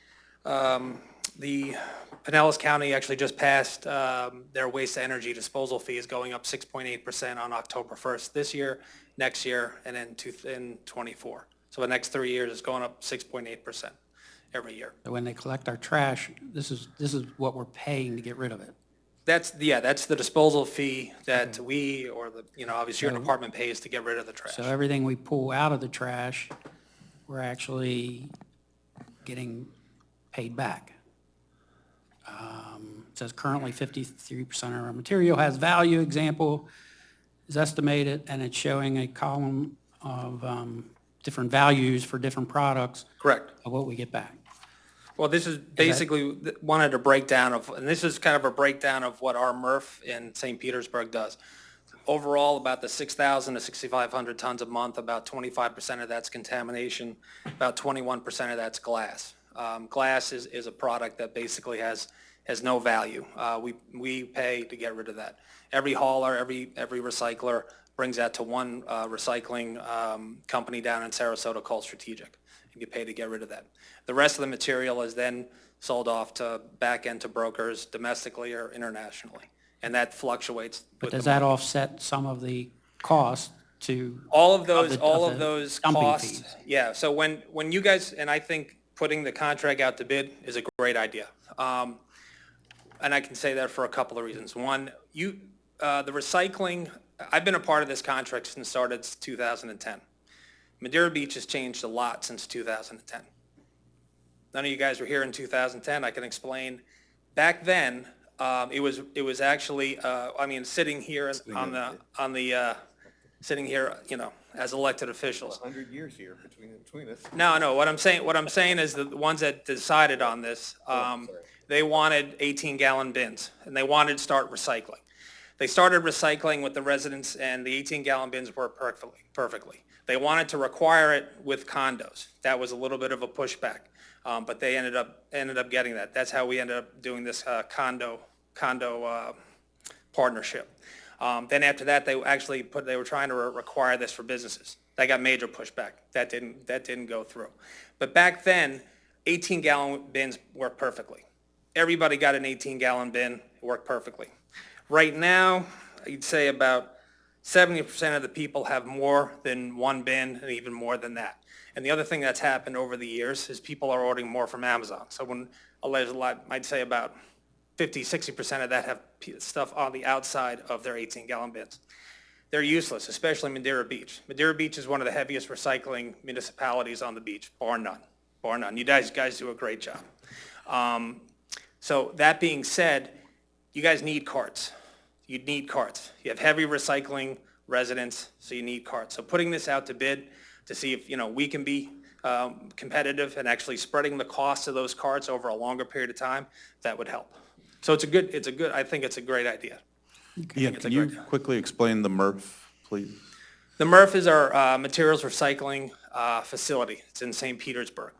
the Pinellas County actually just passed their waste to energy disposal fee is going up 6.8% on October 1st this year, next year, and then in '24. So the next 3 years it's going up 6.8%. Every year. So when they collect our trash, this is what we're paying to get rid of it. That's the disposal fee that we, or obviously your department pays to get rid of the trash. So everything we pull out of the trash, we're actually getting paid back. It says currently 53% of our material has value, example is estimated, and it's showing a column of different values for different products. Correct. Of what we get back. Well, this is basically wanted a breakdown of, and this is kind of a breakdown of what our MRF in St. Petersburg does. Overall, about the 6,000 to 6,500 tons a month, about 25% of that's contamination, about 21% of that's glass. Glass is a product that basically has no value. We pay to get rid of that. Every hauler, every recycler brings that to one recycling company down in Sarasota called Strategic. You pay to get rid of that. The rest of the material is then sold off to back end to brokers domestically or internationally, and that fluctuates. But does that offset some of the cost to? All of those dumping costs. fees? Yeah. So when you guys, and I think putting the contract out to bid is a great idea. And I can say that for a couple of reasons. One, the recycling. I've been a part of this contract since it started 2010. Madeira Beach has changed a lot since 2010. None of you guys were here in 2010. I can explain. Back then, it was actually, sitting here sitting here, as elected officials. 100 years here between us. No. What I'm saying is the ones that decided on this, they wanted 18-gallon bins, and they wanted to start recycling. They started recycling with the residents, and the 18-gallon bins worked perfectly. They wanted to require it with condos. That was a little bit of a pushback, but they ended up getting that. That's how we ended up doing this condo partnership. Then after that, they were trying to require this for businesses. That got major pushback. That didn't go through. But back then, 18-gallon bins worked perfectly. Everybody got an 18-gallon bin. It worked perfectly. Right now, I'd say about 70% of the people have more than one bin, and even more than that. And the other thing that's happened over the years is people are ordering more from Amazon. So there's a lot, I'd say about 50, 60% of that have stuff on the outside of their 18-gallon bins. They're useless, especially Madeira Beach. Madeira Beach is one of the heaviest recycling municipalities on the beach, bar none. Bar none. You guys do a great job. So that being said, you guys need carts. You need carts. You have heavy recycling residents, so you need carts. So putting this out to bid to see if we can be competitive and actually spreading the cost of those carts over a longer period of time, that would help. So I think it's a great idea. Ian, can you quickly explain the MRF, please? The MRF is our materials recycling facility. It's in St. Petersburg.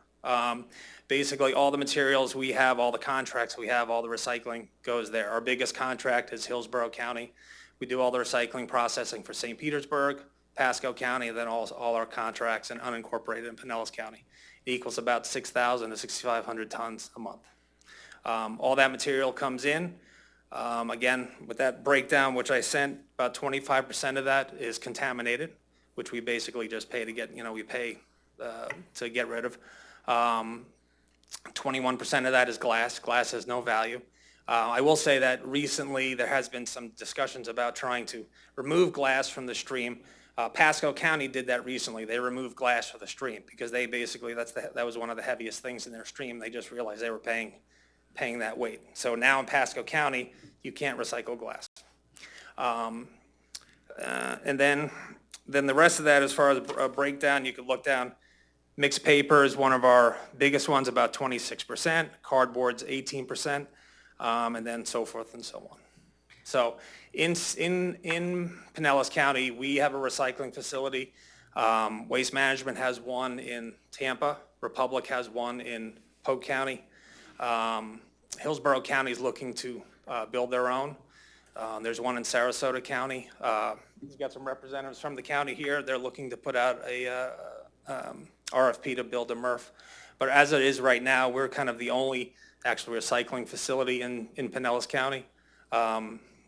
Basically, all the materials we have, all the contracts we have, all the recycling goes there. Our biggest contract is Hillsborough County. We do all the recycling processing for St. Petersburg, Pasco County, and then all our contracts and unincorporated in Pinellas County. It equals about 6,000 to 6,500 tons a month. All that material comes in. Again, with that breakdown, which I sent, about 25% of that is contaminated, which we basically just pay to get, we pay to get rid of. 21% of that is glass. Glass has no value. I will say that recently there has been some discussions about trying to remove glass from the stream. Pasco County did that recently. They removed glass from the stream because they basically, that was one of the heaviest things in their stream. They just realized they were paying that weight. So now in Pasco County, you can't recycle glass. And then the rest of that, as far as a breakdown, you could look down. Mixed paper is one of our biggest ones, about 26%. Cardboard's 18%, and then so forth and so on. So in Pinellas County, we have a recycling facility. Waste Management has one in Tampa. Republic has one in Polk County. Hillsborough County is looking to build their own. There's one in Sarasota County. He's got some representatives from the county here. They're looking to put out a RFP to build a MRF. But as it is right now, we're kind of the only actual recycling facility in Pinellas County.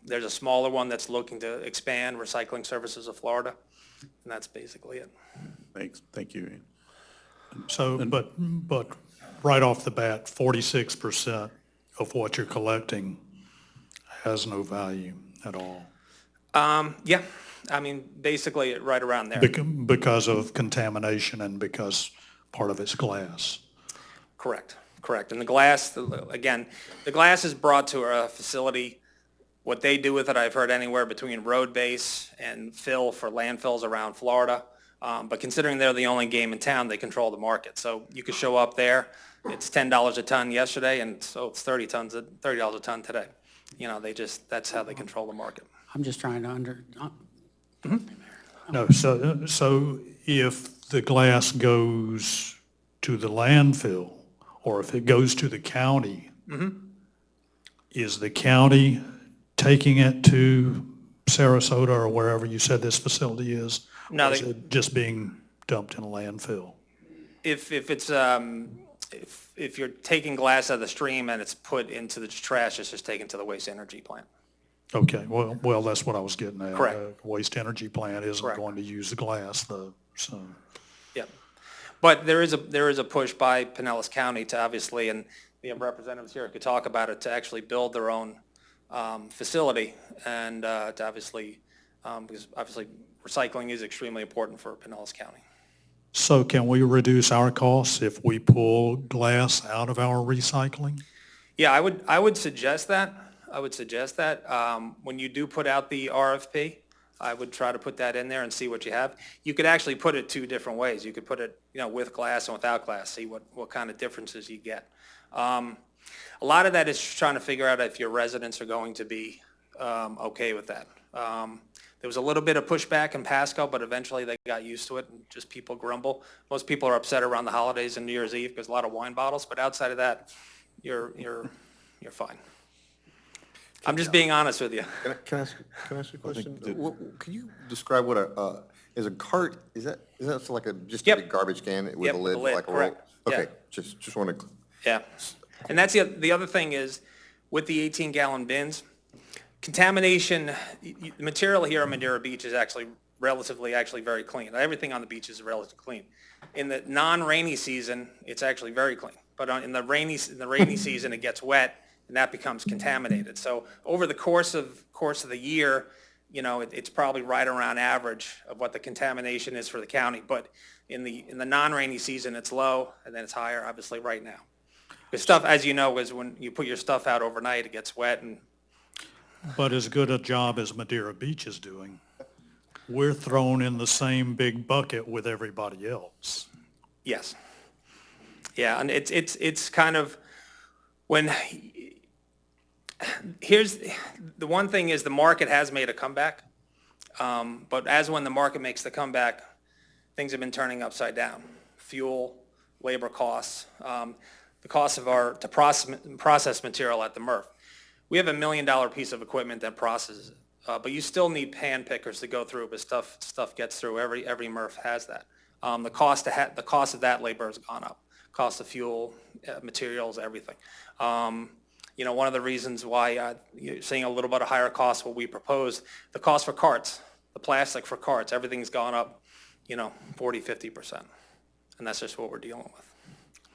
There's a smaller one that's looking to expand Recycling Services of Florida, and that's basically it. Thank you. So, but right off the bat, 46% of what you're collecting has no value at all Yeah, I mean, basically right around there. because of contamination and because part of it's glass. Correct. And the glass, again, the glass is brought to a facility. What they do with it, I've heard anywhere between road base and fill for landfills around Florida. But considering they're the only game in town, they control the market. So you could show up there, it's $10 a ton yesterday, and so it's $30 a ton today. You know, that's how they control the market. I'm just trying to No, so if the glass goes to the landfill, or if it goes to the county, is the county taking it to Sarasota or wherever you said this facility is? No, or is it just being dumped in a landfill? If it's, if you're taking glass out of the stream and it's put into the trash, it's just taken to the waste energy plant. Okay, well, that's what I was getting at. Correct. Waste energy plant isn't Correct. going to use the glass though, so. Yeah. But there is a push by Pinellas County to obviously, and we have representatives here who could talk about it, to actually build their own facility and to obviously, because obviously recycling is extremely important for Pinellas County. So can we reduce our costs if we pull glass out of our recycling? Yeah, I would suggest that. When you do put out the RFP, I would try to put that in there and see what you have. You could actually put it two different ways. You could put it, with glass and without glass, see what kind of differences you get. A lot of that is trying to figure out if your residents are going to be okay with that. There was a little bit of pushback in Pasco, but eventually they got used to it and just people grumble. Most people are upset around the holidays and New Year's Eve because a lot of wine bottles, but outside of that, you're fine. I'm just being honest with you. Can I ask you a question? Can you describe what is a cart, is that like just a Yep. big garbage can with Yep, a with lid? a lid, Like a roll? correct. Okay, Yeah. just want to, Yeah. And that's the other thing is, with the 18-gallon bins, contamination, the material here on Madeira Beach is actually very clean. Everything on the beach is relatively clean. In the non-rainy season, it's actually very clean. But in the rainy season, it gets wet, and that becomes contaminated. So over the course of the year, it's probably right around average of what the contamination is for the county. But in the non-rainy season, it's low, and then it's higher, obviously, right now. Because stuff, as you know, is when you put your stuff out overnight, it gets wet. But as good a job as Madeira Beach is doing, we're thrown in the same big bucket with everybody else. Yes. Yeah, and it's kind of here's the one thing is the market has made a comeback, but when the market makes the comeback, things have been turning upside down. Fuel, labor costs, the cost of to process material at the MRF. We have $1 million piece of equipment that processes it, but you still need pan pickers to go through, but stuff gets through. Every MRF has that. The cost of that labor has gone up. Cost of fuel, materials, everything. One of the reasons why you're seeing a little bit of higher cost, what we propose, the cost for carts, the plastic for carts, everything's gone up, 40, 50%. And that's just what we're dealing with.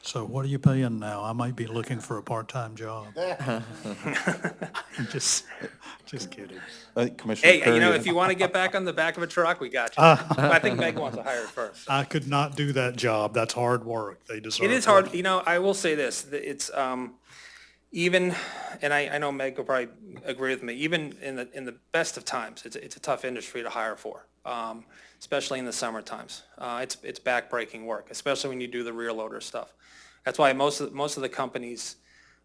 So what are you paying now? I might be looking for a part-time job. Just kidding. Commissioner Hey, Curry, if you want to get back on the back of a truck, we got you. But I think Meg wants to hire it first. I could not do that job. That's hard work. They deserve It is hard, I will say this, it's, even, and I know Meg will probably agree with me, even in the best of times, it's a tough industry to hire for, especially in the summer times. It's backbreaking work, especially when you do the rear loader stuff. That's why most of the companies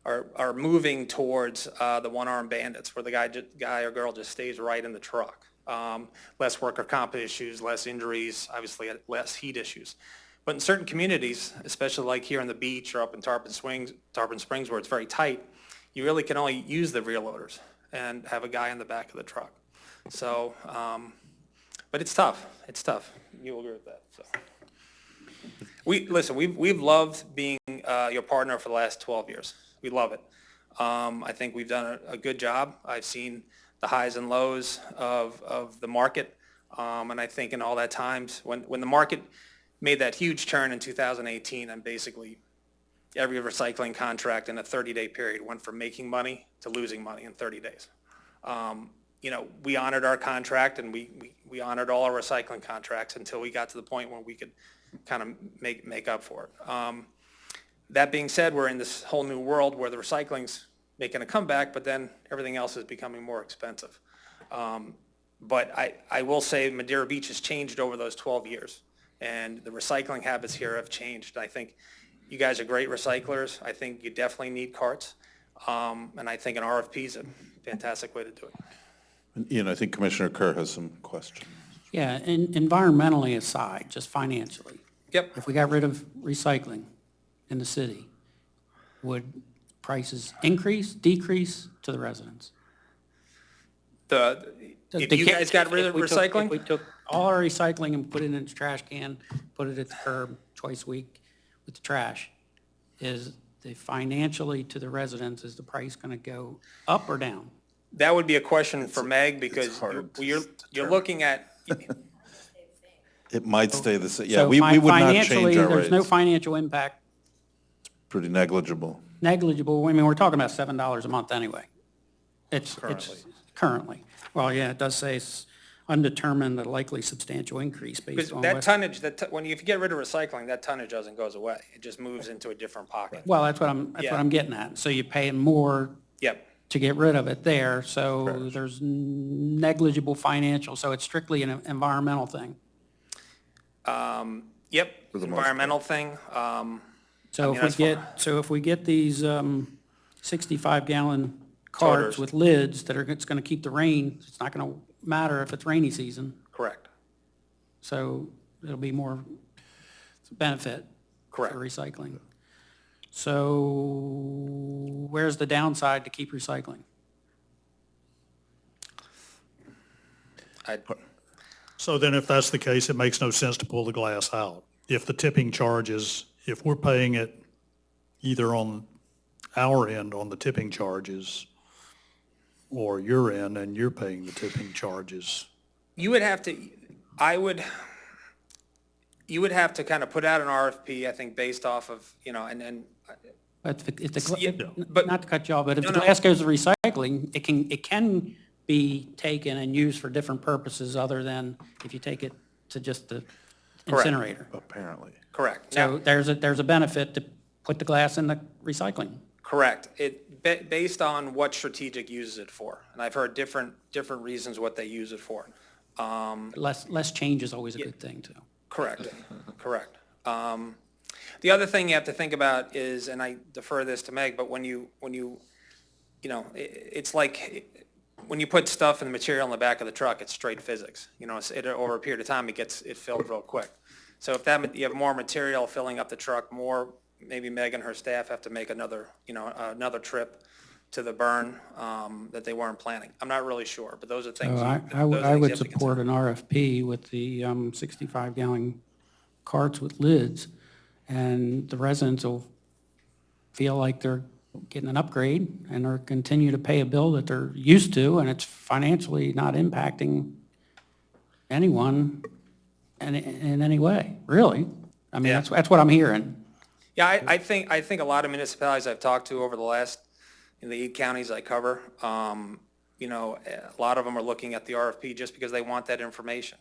are moving towards the one-armed bandits, where the guy or girl just stays right in the truck. Less worker comp issues, less injuries, obviously less heat issues. But in certain communities, especially like here on the beach or up in Tarpon Springs where it's very tight, you really can only use the rear loaders and have a guy in the back of the truck. So, but it's tough. It's tough. You'll agree with that, so. We've loved being your partner for the last 12 years. We love it. I think we've done a good job. I've seen the highs and lows of the market. And I think in all that times, when the market made that huge turn in 2018, and basically every recycling contract in a 30-day period went from making money to losing money in 30 days. We honored our contract, and we honored all our recycling contracts until we got to the point where we could kind of make up for it. That being said, we're in this whole new world where the recycling's making a comeback, but then everything else is becoming more expensive. But I will say Madeira Beach has changed over those 12 years, and the recycling habits here have changed. I think you guys are great recyclers. I think you definitely need carts, and I think an RFP is a fantastic way to do it. I think Commissioner Kerr has some questions. Yeah, and environmentally aside, just financially. Yep. If we got rid of recycling in the city, would prices increase, decrease to the residents? If you guys got rid of recycling? If we took all our recycling and put it in a trash can, put it at the curb twice a week with the trash, is the financially to the residents, is the price going to go up or down? That would be a question for Meg, because you're looking at, It might stay the same. Yeah, So we would not financially, change our there's no rates. financial impact, Pretty negligible. negligible. I mean, we're talking about $7 a month anyway. It's currently. Well, yeah, it does say it's undetermined, a likely substantial increase because based on that what. tonnage, if you get rid of recycling, that tonnage doesn't goes away. It just moves into a different pocket. Well, that's what I'm getting at. So you're paying more Yep, to get rid of it there, so there's negligible financial, so it's strictly an environmental thing. yep, For the most environmental thing. So if we get these 65-gallon carts Toters. with lids it's gonna keep the rain, it's not gonna matter if it's rainy season, Correct, so it'll be more benefit for correct. recycling. So where's the downside to keep recycling? So then if that's the case, it makes no sense to pull the glass out. If the tipping charge is, if we're paying it either on our end on the tipping charges or your end and you're paying the tipping charges. You would have to kind of put out an RFP, I think, based off of, and But if the, Yeah, but- not to cut you off, but if the No, no. glass goes to recycling, it can be taken and used for different purposes other than if you take it to just the Correct. incinerator. Apparently. correct. So Now, there's a benefit to put the glass in the recycling. correct. Based on what strategic uses it for. And I've heard different reasons what they use it for. Less change is always a good thing, too. Correct, correct. The other thing you have to think about is, and I defer this to Meg, but it's like, when you put stuff and the material in the back of the truck, it's straight physics. Over a period of time, it filled real quick. So if you have more material filling up the truck, maybe Meg and her staff have to make another trip to the burn that they weren't planning. I'm not really sure, but those are things. So I would support an RFP with the 65-gallon carts with lids, and the residents will feel like they're getting an upgrade and are continue to pay a bill that they're used to, and it's financially not impacting anyone in any way, really. I mean, Yeah. that's what I'm hearing. Yeah, I think a lot of municipalities I've talked to over the last, in the 8 counties I cover, a lot of them are looking at the RFP just because they want that information.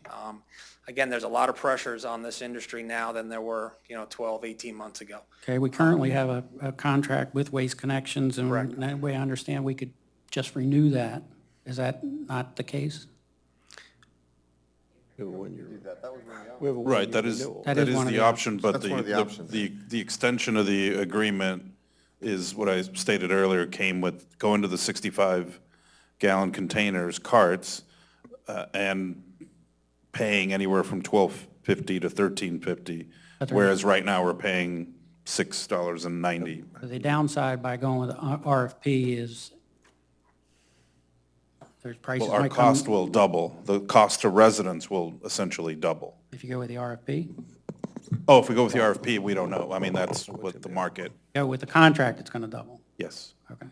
Again, there's a lot of pressures on this industry now than there were, 12, 18 months ago. Okay, we currently have a contract with Waste Connections, and Correct. the way I understand, we could just renew that. Is that not the case? Right, that is That is one of the the option, but That's one of the options. the extension of the agreement is what I stated earlier, came with going to the 65-gallon containers, carts, and paying anywhere from $12.50 to $13.50, whereas right now we're paying $6.90. The downside by going with RFP is there's prices Well, our might cost come, will double. The cost to residents will essentially double. if you go with the RFP. Oh, if we go with the RFP, we don't know. I mean, that's what the market, Go with the contract, it's going to double. yes, Okay.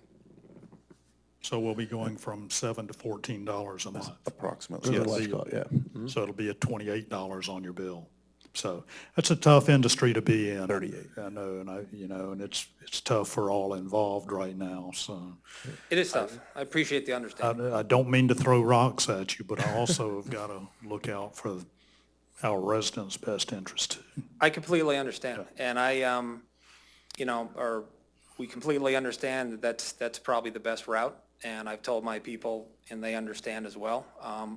So we'll be going from $7 to $14 a month. approximately, The yes. last call, yeah. So it'll be at $28 on your bill. So that's a tough industry to be in. 38. I know, and it's tough for all involved right now, so. It is tough. I appreciate the understanding. I don't mean to throw rocks at you, but I also have got to look out for our residents' best interest too. I completely understand, and we completely understand that that's probably the best route, and I've told my people, and they understand as well.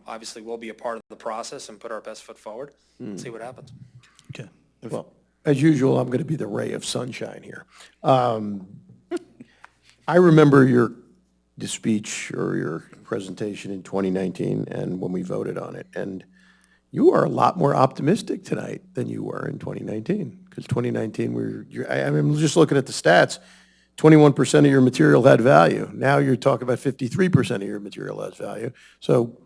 Obviously, we'll be a part of the process and put our best foot forward, see what happens. Okay. Well, as usual, I'm going to be the ray of sunshine here. I remember your speech or your presentation in 2019 and when we voted on it, and you are a lot more optimistic tonight than you were in 2019, because 2019, I'm just looking at the stats, 21% of your material had value. Now you're talking about 53% of your material has value. So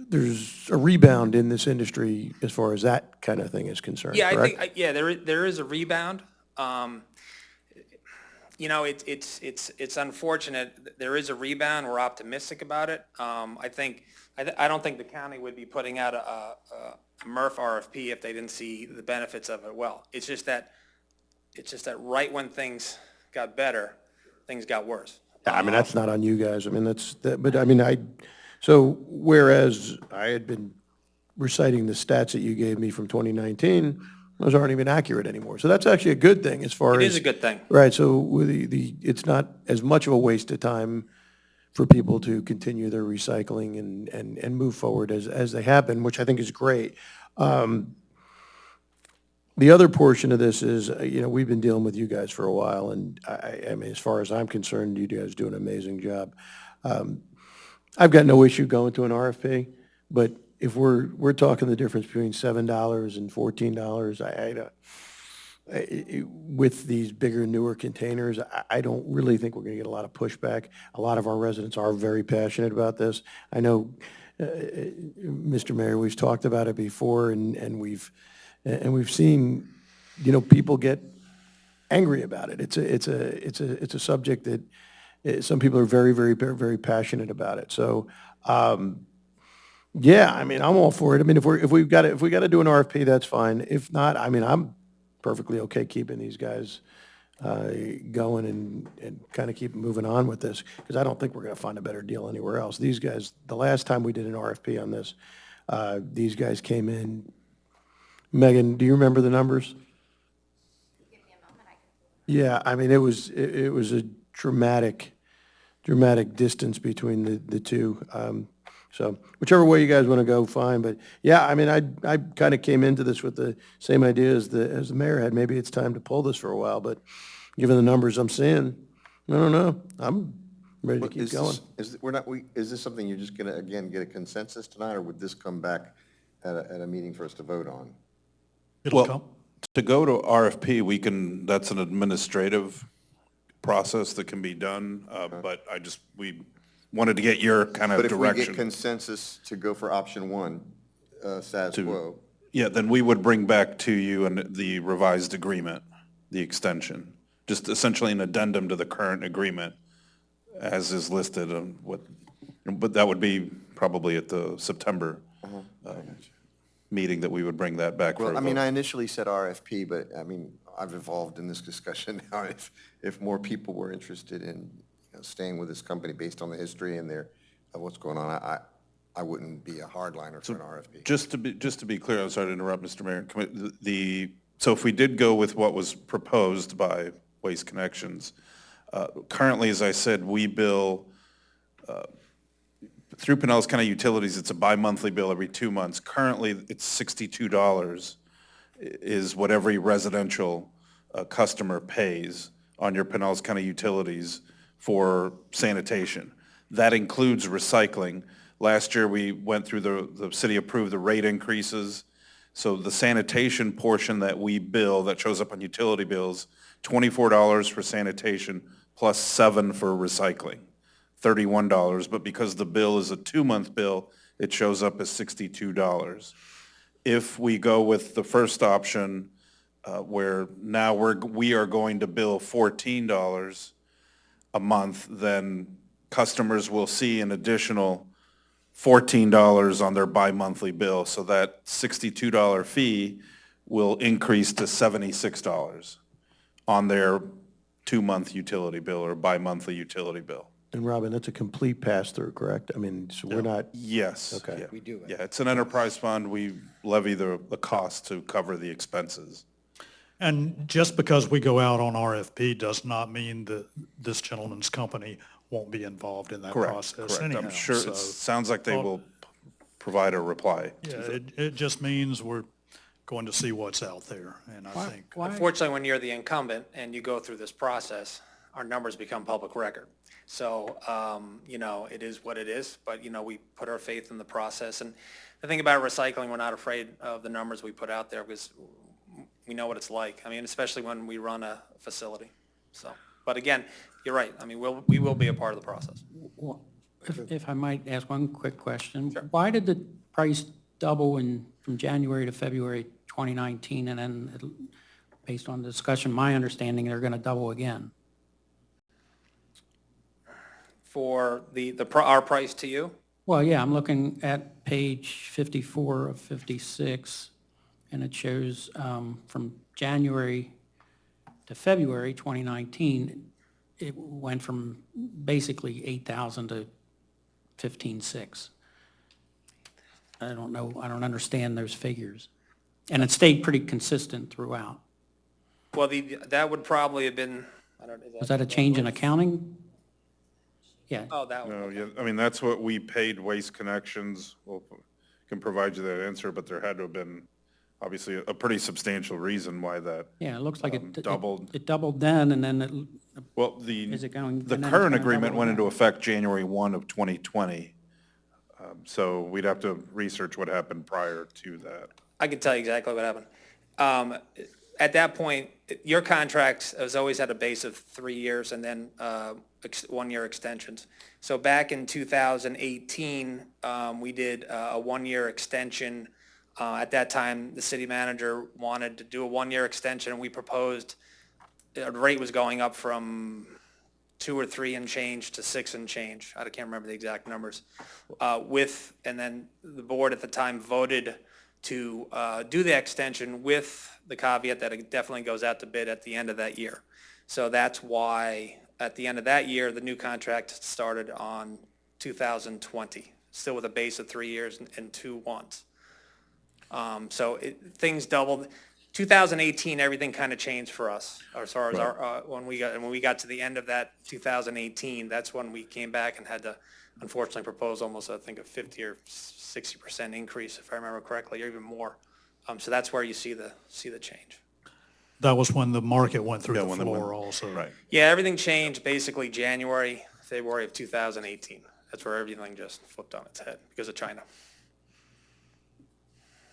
there's a rebound in this industry as far as that kind of thing is concerned, Yeah, correct? I think, there is a rebound. It's unfortunate. There is a rebound. We're optimistic about it. I don't think the county would be putting out a MRF RFP if they didn't see the benefits of it well. It's just that right when things got better, things got worse. I mean, that's not on you guys. I mean, so whereas I had been reciting the stats that you gave me from 2019, those aren't even accurate anymore. So that's actually a good thing as far as. It is a good thing. Right, so with it's not as much of a waste of time for people to continue their recycling and move forward as they have been, which I think is great. The other portion of this is, we've been dealing with you guys for a while, and I mean, as far as I'm concerned, you guys do an amazing job. I've got no issue going to an RFP, but if we're talking the difference between $7 and $14, with these bigger, newer containers, I don't really think we're going to get a lot of pushback. A lot of our residents are very passionate about this. I know, Mr. Mayor, we've talked about it before, and we've seen, people get angry about it. It's a subject that some people are very, very, very, very passionate about it. So, yeah, I mean, I'm all for it. I mean, if we got to do an RFP, that's fine. If not, I mean, I'm perfectly okay keeping these guys going and kind of keep moving on with this, because I don't think we're going to find a better deal anywhere else. These guys, the last time we did an RFP on this, these guys came in. Megan, do you remember the numbers? Yeah, I mean, it was a dramatic distance between the two. So whichever way you guys want to go, fine. But yeah, I mean, I kind of came into this with the same idea as the mayor had. Maybe it's time to pull this for a while, but given the numbers I'm seeing, I don't know. I'm ready to keep going. Is this something you're just going to, again, get a consensus tonight, or would this come back at a meeting for us to vote on? It'll come. To go to RFP, that's an administrative process that can be done, but we wanted to get your kind of But if we direction. get consensus to go for option one, status quo, Yeah, then we would bring back to you the revised agreement, the extension, just essentially an addendum to the current agreement as is listed on but that would be probably at the September meeting that we would bring that back for a well, I mean, vote. I initially said RFP, but I mean, I've evolved in this discussion now. If more people were interested in staying with this company based on the history and of what's going on, I wouldn't be a hardliner for an RFP. Just to be clear, I'm sorry to interrupt, Mr. Mayor. So if we did go with what was proposed by Waste Connections, currently, as I said, we bill through Pinellas County Utilities. It's a bi-monthly bill every 2 months. Currently, it's $62 is what every residential customer pays on your Pinellas County Utilities for sanitation. That includes recycling. Last year, we went through the city approved the rate increases. So the sanitation portion that we bill, that shows up on utility bills, $24 for sanitation plus $7 for recycling, $31. But because the bill is a 2-month bill, it shows up as $62. If we go with the first option, where now we are going to bill $14 a month, then customers will see an additional $14 on their bi-monthly bill. So that $62 fee will increase to $76 on their 2-month utility bill or bi-monthly utility bill. And Robin, that's a complete pass-through, correct? I mean, so we're not, Yes. Okay. Yeah. We do it. Yeah, it's an enterprise fund. We levy the cost to cover the expenses. And just because we go out on RFP does not mean that this gentleman's company won't be involved in that process Correct. anyhow. I'm sure, So, it sounds like they will provide a reply. yeah, it just means we're going to see what's out there, and I think. Unfortunately, when you're the incumbent and you go through this process, our numbers become public record. So, it is what it is, but, we put our faith in the process. And the thing about recycling, we're not afraid of the numbers we put out there because we know what it's like. I mean, especially when we run a facility. So, but again, you're right. I mean, we will be a part of the process. Well, if I might ask one quick question. Why did the price double from January to February 2019, and then, based on the discussion, my understanding, they're going to double again? For our price to you, Well, yeah, I'm looking at page 54 of 56, and it shows from January to February 2019, it went from basically 8,000 to 15,600. I don't know, I don't understand those figures. And it stayed pretty consistent throughout. well, that would probably have been, Was that a change in accounting? Yeah. Oh, that one. No, yeah, I mean, that's what we paid Waste Connections. We'll can provide you that answer, but there had to have been obviously a pretty substantial reason why that. Yeah, it looks like it doubled. It doubled then, and then Well, is it going? the and then it's current gonna agreement double went again? into effect January 1 of 2020. So we'd have to research what happened prior to that. I can tell you exactly what happened. At that point, your contract has always had a base of 3 years and then 1-year extensions. So back in 2018, we did a 1-year extension. At that time, the city manager wanted to do a 1-year extension, and we proposed, the rate was going up from 2 or 3 and change to 6 and change. I can't remember the exact numbers. And then the board at the time voted to do the extension with the caveat that it definitely goes out to bid at the end of that year. So that's why at the end of that year, the new contract started on 2020, still with a base of 3 years and 2 ones. So things doubled. 2018, everything kind of changed for us as far as our, when we got to the end of that 2018, that's when we came back and had to unfortunately propose almost, I think, a 50 or 60% increase, if I remember correctly, or even more. So that's where you see the change. That was when the market went through Yeah, the when the floor wind- also. Right. Yeah, everything changed basically January, February of 2018. That's where everything just flipped on its head because of China.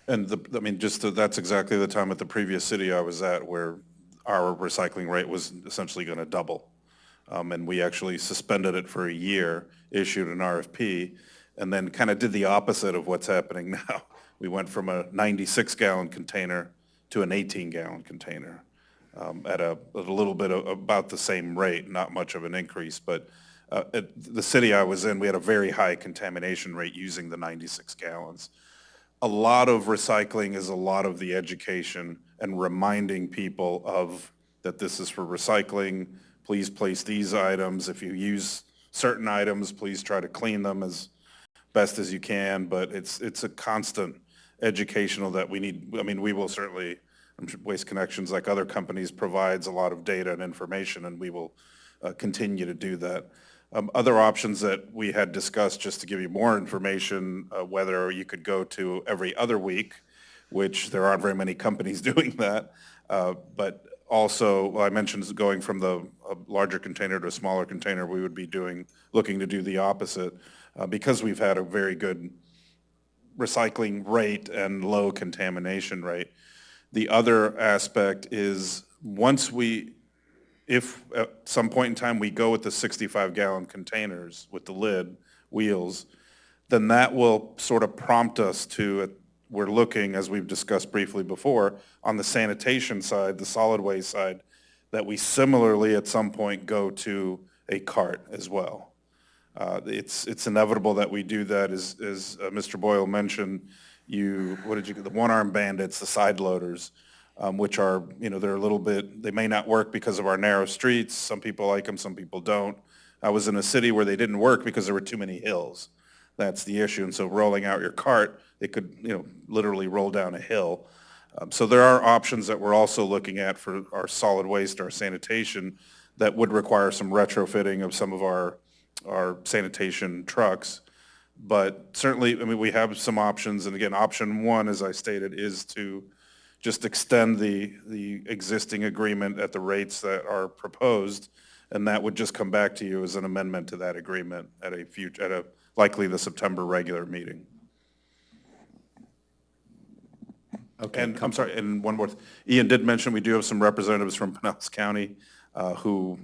And that's exactly the time at the previous city I was at where our recycling rate was essentially going to double. And we actually suspended it for a year, issued an RFP, and then kind of did the opposite of what's happening now. We went from a 96-gallon container to an 18-gallon container at a little bit of about the same rate, not much of an increase. But at the city I was in, we had a very high contamination rate using the 96 gallons. A lot of recycling is a lot of the education and reminding people of that this is for recycling. Please place these items. If you use certain items, please try to clean them as best as you can. But it's a constant educational that we need. I mean, we will certainly, I'm sure Waste Connections, like other companies, provides a lot of data and information, and we will continue to do that. Other options that we had discussed, just to give you more information, whether you could go to every other week, which there aren't very many companies doing that. But also, well, I mentioned going from the larger container to a smaller container, we would be looking to do the opposite. because we've had a very good recycling rate and low contamination rate. The other aspect is if at some point in time we go with the 65-gallon containers with the lid, wheels, then that will sort of prompt us to, we're looking, as we've discussed briefly before, on the sanitation side, the solid waste side, that we similarly at some point go to a cart as well. It's inevitable that we do that, as Mr. Boyle mentioned, the one-arm bandits, the side loaders, which are, they're a little bit, they may not work because of our narrow streets. Some people like them, some people don't. I was in a city where they didn't work because there were too many hills. That's the issue. And so rolling out your cart, it could, literally roll down a hill. So there are options that we're also looking at for our solid waste, our sanitation, that would require some retrofitting of some of our sanitation trucks. But certainly, we have some options. And again, option one, as I stated, is to just extend the existing agreement at the rates that are proposed. And that would just come back to you as an amendment to that agreement at likely the September regular meeting. Okay. And I'm sorry, and one more. Ian did mention we do have some representatives from Pinellas County who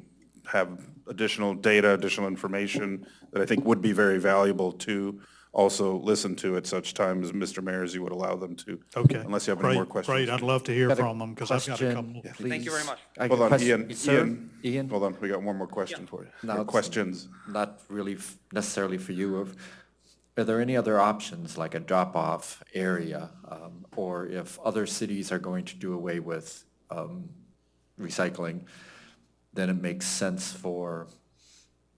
have additional data, additional information that I think would be very valuable to also listen to at such time as Mr. Mayers, you would allow them to. Okay. Unless you have any more questions. Great, I'd love to hear Got a from them, because I've got a couple. question, Thank you very much. I Hold got a on, question. Sir? Ian, hold on, we got one more question for you. Now Or it's- questions. Not really necessarily for you. Are there any other options, like a drop-off area, or if other cities are going to do away with recycling, then it makes sense for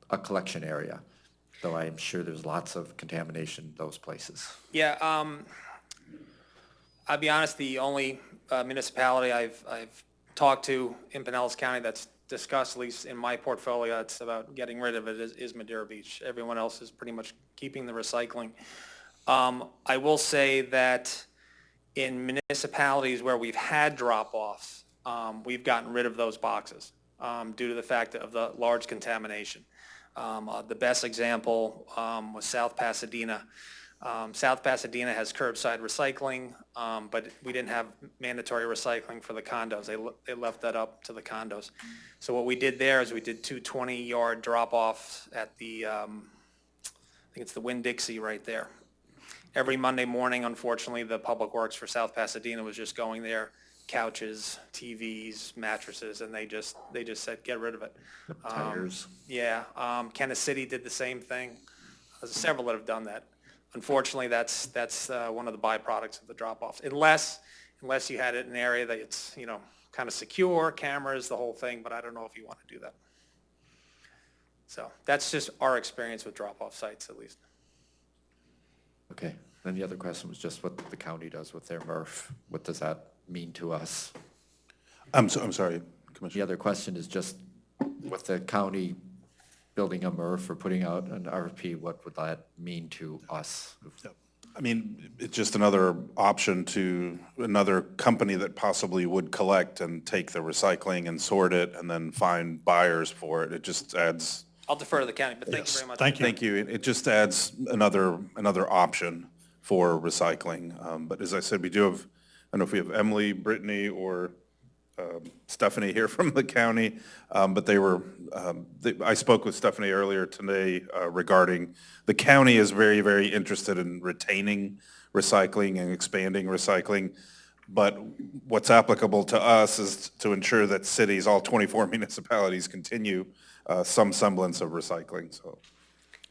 a collection area, though I am sure there's lots of contamination in those places. Yeah, I'll be honest, the only municipality I've talked to in Pinellas County that's discussed, at least in my portfolio, it's about getting rid of it, is Madeira Beach. Everyone else is pretty much keeping the recycling. I will say that in municipalities where we've had drop-offs, we've gotten rid of those boxes due to the fact of the large contamination. The best example was South Pasadena. South Pasadena has curbside recycling, but we didn't have mandatory recycling for the condos. They left that up to the condos. So what we did there is we did two 20-yard drop-offs at the, I think it's the Winn-Dixie right there. Every Monday morning, unfortunately, the Public Works for South Pasadena was just going there, couches, TVs, mattresses, and they just said, get rid of it. Tires. Yeah, Kansas City did the same thing. There's several that have done that. Unfortunately, that's one of the byproducts of the drop-offs, unless you had it in an area that it's, kind of secure, cameras, the whole thing, but I don't know if you want to do that. So that's just our experience with drop-off sites, at least. Okay, then the other question was just what the county does with their MRF. What does that mean to us? I'm sorry, The Commissioner. other question is just with the county building a MRF or putting out an RFP, what would that mean to us? It's just another option to another company that possibly would collect and take the recycling and sort it and then find buyers for it. It just adds. I'll defer to the county, but thank you Yes, very much. thank you. Thank you. It just adds another option for recycling. But as I said, we do have, I don't know if we have Emily, Brittany, or Stephanie here from the county, but I spoke with Stephanie earlier today regarding the county is very, very interested in retaining recycling and expanding recycling. But what's applicable to us is to ensure that cities, all 24 municipalities, continue some semblance of recycling. So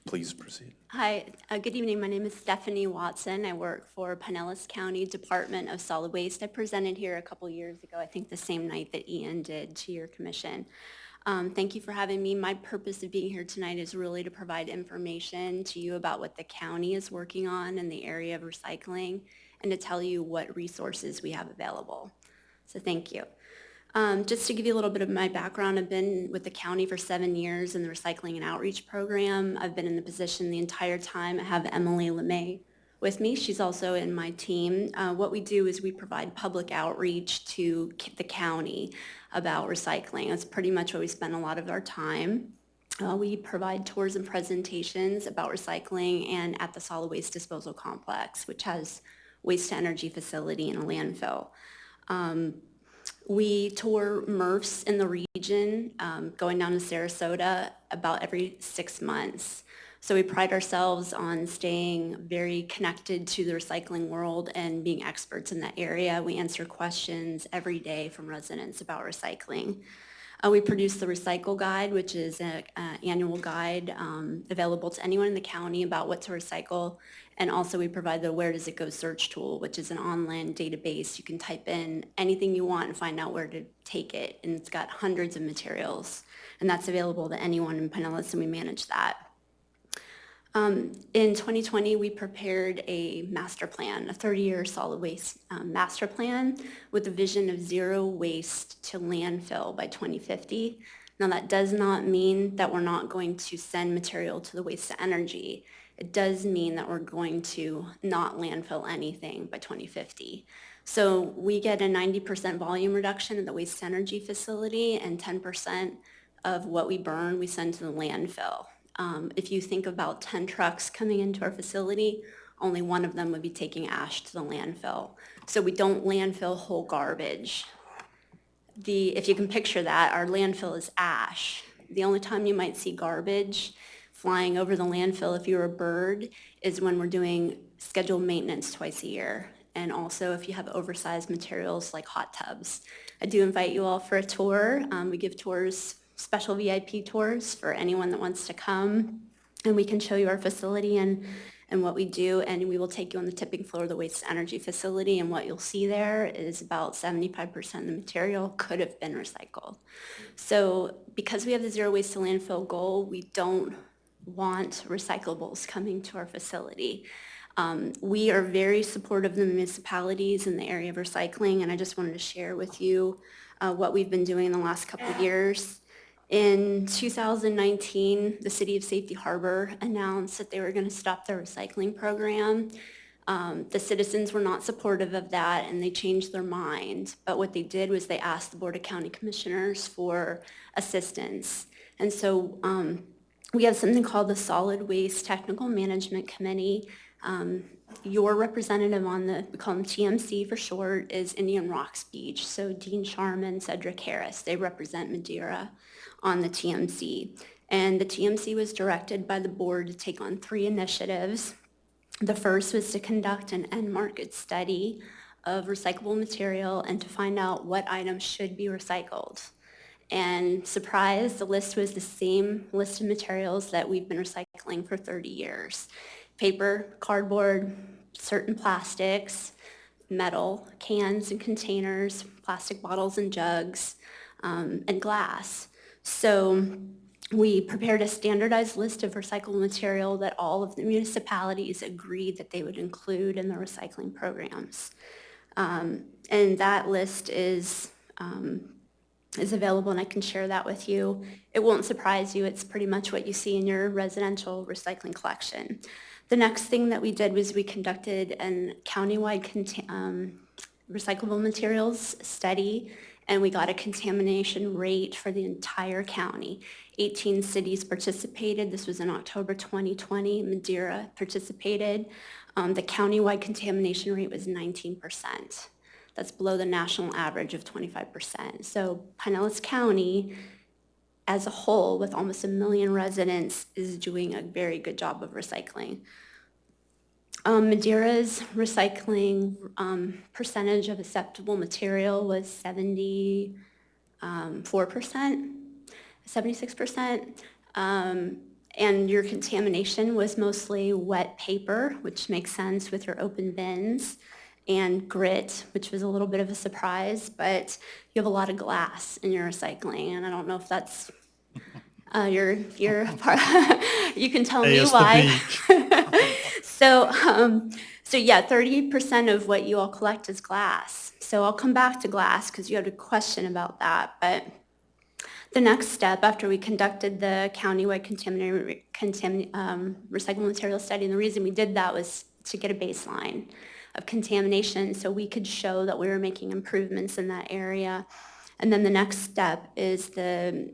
please proceed. Hi, good evening. My name is Stephanie Watson. I work for Pinellas County Department of Solid Waste. I presented here a couple years ago, I think the same night that Ian did, to your commission. Thank you for having me. My purpose of being here tonight is really to provide information to you about what the county is working on in the area of recycling and to tell you what resources we have available. So thank you. Just to give you a little bit of my background, I've been with the county for 7 years in the Recycling and Outreach Program. I've been in the position the entire time. I have Emily LeMay with me. She's also in my team. What we do is we provide public outreach to the county about recycling. That's pretty much where we spend a lot of our time. We provide tours and presentations about recycling and at the solid waste disposal complex, which has waste-to-energy facility and a landfill. We tour MRFs in the region, going down to Sarasota about every 6 months. So we pride ourselves on staying very connected to the recycling world and being experts in that area. We answer questions every day from residents about recycling. We produce the Recycle Guide, which is an annual guide available to anyone in the county about what to recycle. And also we provide the Where Does It Go search tool, which is an online database. You can type in anything you want and find out where to take it. And it's got hundreds of materials. And that's available to anyone in Pinellas, and we manage that. In 2020, we prepared a master plan, a 30-year solid waste master plan with a vision of zero waste to landfill by 2050. Now, that does not mean that we're not going to send material to the waste to energy. It does mean that we're going to not landfill anything by 2050. So we get a 90% volume reduction in the waste to energy facility, and 10% of what we burn, we send to the landfill. If you think about 10 trucks coming into our facility, only one of them would be taking ash to the landfill. So we don't landfill whole garbage. If you can picture that, our landfill is ash. The only time you might see garbage flying over the landfill if you're a bird is when we're doing scheduled maintenance twice a year. And also if you have oversized materials like hot tubs. I do invite you all for a tour. We give tours, special VIP tours for anyone that wants to come, and we can show you our facility and what we do, and we will take you on the tipping floor of the waste energy facility, and what you'll see there is about 75% of the material could have been recycled. So because we have the zero waste to landfill goal, we don't want recyclables coming to our facility. We are very supportive of the municipalities in the area of recycling, and I just wanted to share with you what we've been doing in the last couple of years. In 2019, the City of Safety Harbor announced that they were going to stop their recycling program. The citizens were not supportive of that, and they changed their mind. But what they did was they asked the Board of County Commissioners for assistance. And so we have something called the Solid Waste Technical Management Committee. Your representative on we call them TMC for short, is Indian Rocks Beach. So Dean Sharman, Cedric Harris, they represent Madeira on the TMC. And the TMC was directed by the board to take on 3 initiatives. The first was to conduct an end market study of recyclable material and to find out what items should be recycled. And surprise, the list was the same list of materials that we've been recycling for 30 years. Paper, cardboard, certain plastics, metal, cans and containers, plastic bottles and jugs, and glass. So we prepared a standardized list of recyclable material that all of the municipalities agreed that they would include in their recycling programs. And that list is available, and I can share that with you. It won't surprise you. It's pretty much what you see in your residential recycling collection. The next thing that we did was we conducted a countywide recyclable materials study, and we got a contamination rate for the entire county. 18 cities participated. This was in October 2020. Madeira participated. The countywide contamination rate was 19%. That's below the national average of 25%. So Pinellas County, as a whole, with almost 1 million residents, is doing a very good job of recycling. Madeira's recycling percentage of acceptable material was 76%. And your contamination was mostly wet paper, which makes sense with your open bins, and grit, which was a little bit of a surprise, but you have a lot of glass in your recycling, and I don't know if that's your part. You can tell me why. So yeah, 30% of what you all collect is glass. So I'll come back to glass because you had a question about that, but the next step after we conducted the countywide recyclable material study, and the reason we did that was to get a baseline of contamination so we could show that we were making improvements in that area. And then the next step is the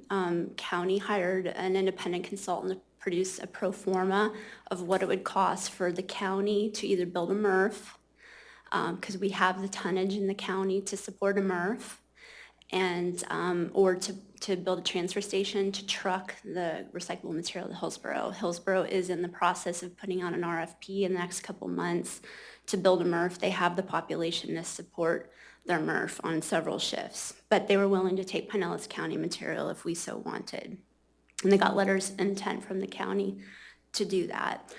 county hired an independent consultant to produce a pro forma of what it would cost for the county to either build a MRF, because we have the tonnage in the county to support a MRF, and or to build a transfer station to truck the recyclable material to Hillsborough. Hillsborough is in the process of putting out an RFP in the next couple months to build a MRF. They have the population to support their MRF on several shifts, but they were willing to take Pinellas County material if we so wanted. And they got letters of intent from the county to do that.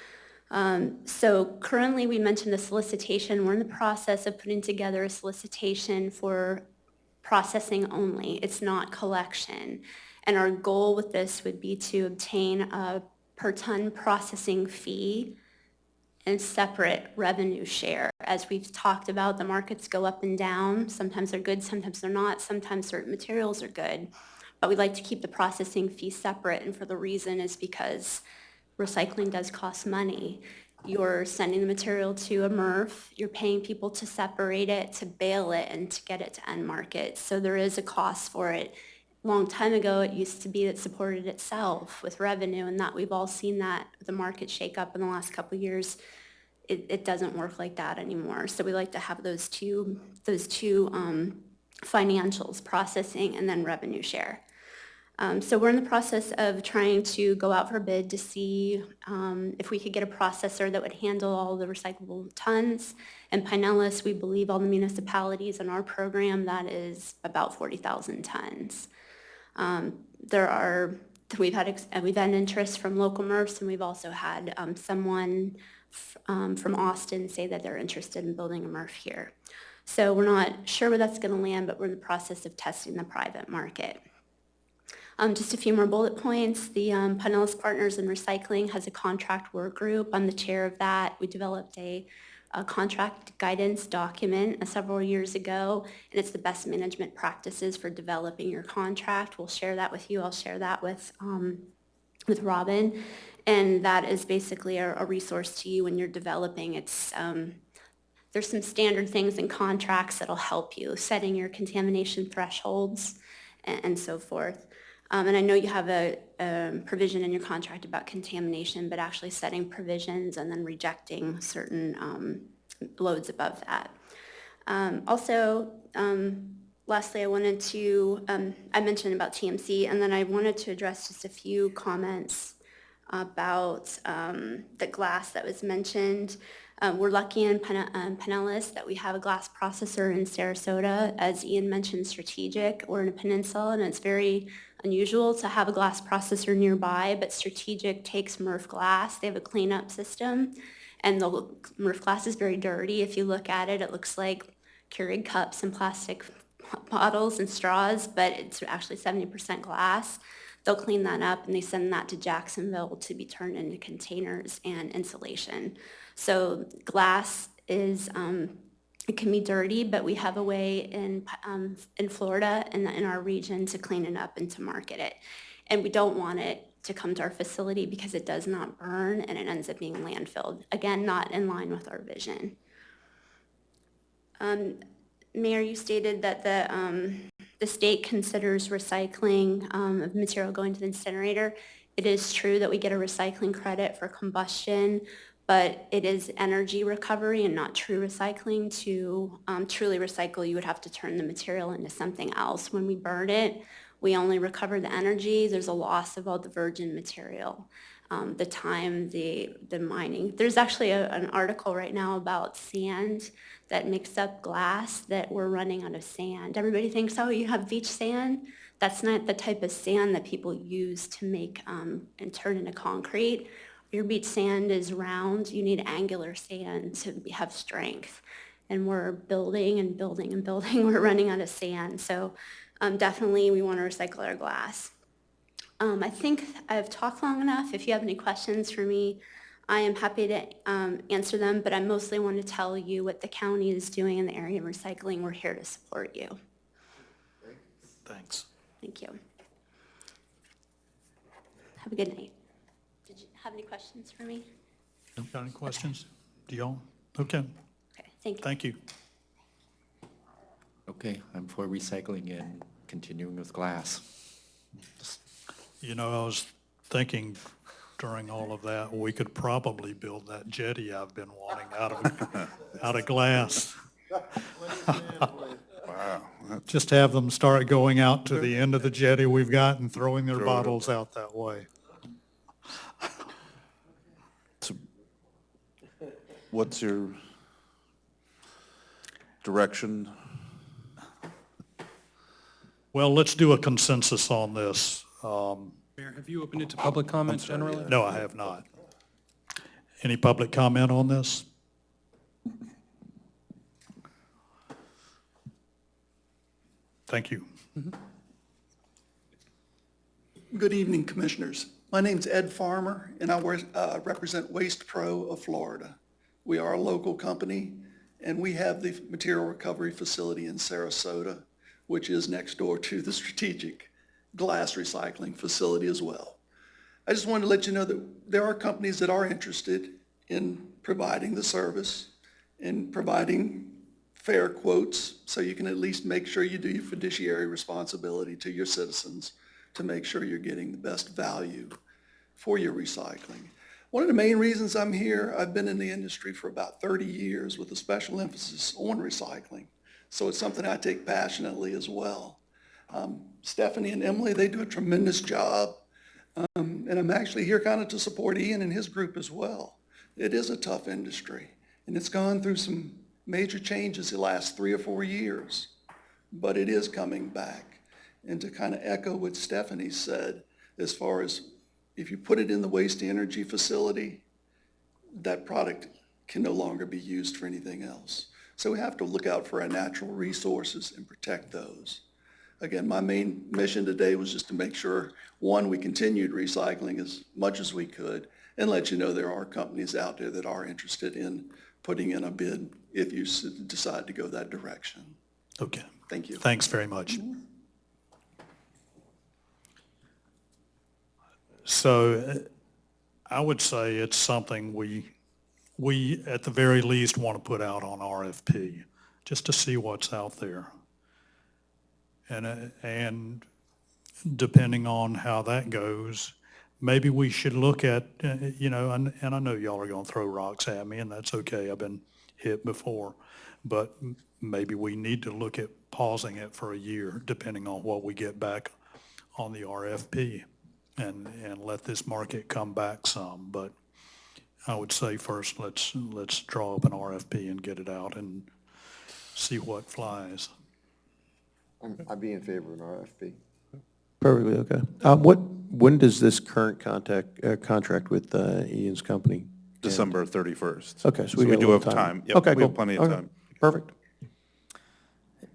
So currently, we mentioned the solicitation. We're in the process of putting together a solicitation for processing only. It's not collection. And our goal with this would be to obtain a per ton processing fee and separate revenue share. As we've talked about, the markets go up and down. Sometimes they're good, sometimes they're not. Sometimes certain materials are good. But we'd like to keep the processing fee separate, and for the reason is because recycling does cost money. You're sending the material to a MRF, you're paying people to separate it, to bale it, and to get it to end market. So there is a cost for it. Long time ago, it used to be that supported itself with revenue, and that we've all seen that the market shake up in the last couple of years. It doesn't work like that anymore. So we like to have those two financials, processing and then revenue share. So we're in the process of trying to go out for a bid to see if we could get a processor that would handle all the recyclable tons. In Pinellas, we believe all the municipalities in our program, that is about 40,000 tons. We've had interest from local MRFs, and we've also had someone from Austin say that they're interested in building a MRF here. So we're not sure where that's going to land, but we're in the process of testing the private market. Just a few more bullet points. The Pinellas Partners in Recycling has a contract work group. I'm the chair of that. We developed a contract guidance document several years ago, and it's the best management practices for developing your contract. We'll share that with you. I'll share that with Robin, and that is basically a resource to you when you're developing. It's there's some standard things in contracts that'll help you, setting your contamination thresholds and so forth. And I know you have a provision in your contract about contamination, but actually setting provisions and then rejecting certain loads above that. Lastly, I wanted to, I mentioned about TMC, and then I wanted to address just a few comments about the glass that was mentioned. We're lucky in Pinellas that we have a glass processor in Sarasota. As Ian mentioned, Strategic, we're in a peninsula, and it's very unusual to have a glass processor nearby, but Strategic takes MRF glass. They have a cleanup system, and the MRF glass is very dirty. If you look at it, it looks like Keurig cups and plastic bottles and straws, but it's actually 70% glass. They'll clean that up, and they send that to Jacksonville to be turned into containers and insulation. So glass is, it can be dirty, but we have a way in Florida and in our region to clean it up and to market it. And we don't want it to come to our facility because it does not burn and it ends up being landfilled. Again, not in line with our vision. Mayor, you stated that the state considers recycling of material going to the incinerator. It is true that we get a recycling credit for combustion, but it is energy recovery and not true recycling. To truly recycle, you would have to turn the material into something else. When we burn it, we only recover the energy. There's a loss of all the virgin material, the time, the mining. There's actually an article right now about sand that makes up glass, that we're running out of sand. Everybody thinks, oh, you have beach sand? That's not the type of sand that people use to make and turn into concrete. Your beach sand is round. You need angular sand to have strength. And we're building and building and building. We're running out of sand. So definitely we want to recycle our glass. I think I've talked long enough. If you have any questions for me, I am happy to answer them, but I mostly want to tell you what the county is doing in the area of recycling. We're here to support you. Thanks. Thank you. Have a good night. Did you have any questions for me? Got any questions? Do y'all? Okay. Okay, thank you. Thank you. Okay, I'm for recycling in continuing with glass. You know, I was thinking during all of that, we could probably build that jetty I've been wanting out of glass. Wow. Just have them start going out to the end of the jetty we've got and throwing their Throw it bottles out that way. What's your direction? Well, let's do a consensus on this. Mayor, have you opened it to public comment generally? No, I have not. Any public comment on this? Thank you. Good evening, Commissioners. My name's Ed Farmer, and I represent Waste Pro of Florida. We are a local company, and we have the material recovery facility in Sarasota, which is next door to the strategic glass recycling facility as well. I just wanted to let you know that there are companies that are interested in providing the service and providing fair quotes, so you can at least make sure you do your fiduciary responsibility to your citizens to make sure you're getting the best value for your recycling. One of the main reasons I'm here, I've been in the industry for about 30 years with a special emphasis on recycling. So it's something I take passionately as well. Stephanie and Emily, they do a tremendous job. And I'm actually here kind of to support Ian and his group as well. It is a tough industry, and it's gone through some major changes the last 3 or 4 years, but it is coming back. And to kind of echo what Stephanie said, as far as if you put it in the waste energy facility, that product can no longer be used for anything else. So we have to look out for our natural resources and protect those. Again, my main mission today was just to make sure, one, we continued recycling as much as we could, and let you know there are companies out there that are interested in putting in a bid if you decide to go that direction. Okay. Thank you. Thanks very much. So I would say it's something we at the very least want to put out on RFP, just to see what's out there. And depending on how that goes, maybe we should look at, and I know y'all are going to throw rocks at me, and that's okay. I've been hit before. But maybe we need to look at pausing it for a year, depending on what we get back on the RFP, and let this market come back some. But I would say first, let's draw up an RFP and get it out and see what flies. I'd be in favor of an RFP. Perfectly okay. When does this current contract with Ian's company end? December 31st. Okay, so we got a do little have time. Yep, Okay, we have cool. plenty of Okay, time. Perfect.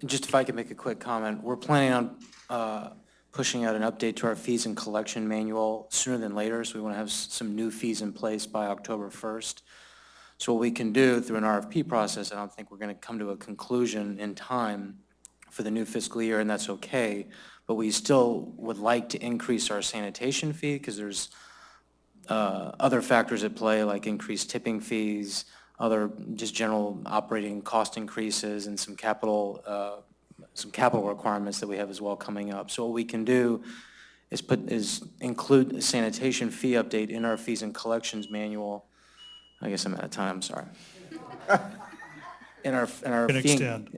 Just if I could make a quick comment, we're planning on pushing out an update to our fees and collection manual sooner than later, so we want to have some new fees in place by October 1st. So what we can do through an RFP process, I don't think we're going to come to a conclusion in time for the new fiscal year, and that's okay, but we still would like to increase our sanitation fee because there's other factors at play, like increased tipping fees, other just general operating cost increases, and some capital requirements that we have as well coming up. So what we can do is include a sanitation fee update in our fees and collections manual. I guess I'm out of time, I'm sorry. In our Can fee extend.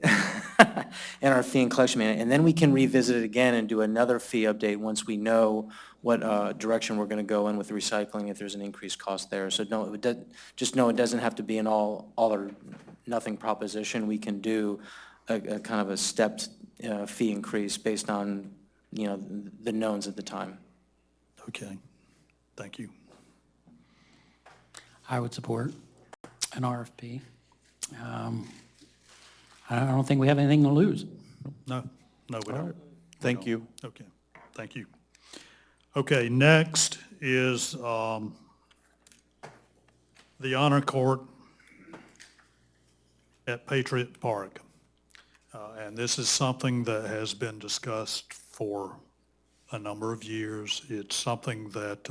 in our fee and collection manual, and then we can revisit it again and do another fee update once we know what direction we're going to go in with recycling, if there's an increased cost there. So just know it doesn't have to be an all or nothing proposition. We can do a kind of a stepped fee increase based on, the knowns at the time. Okay. Thank you. I would support an RFP. I don't think we have anything to lose. No, we don't. Thank you. Okay, thank you. Okay, next is the Honor Court at Patriot Park. And this is something that has been discussed for a number of years. It's something that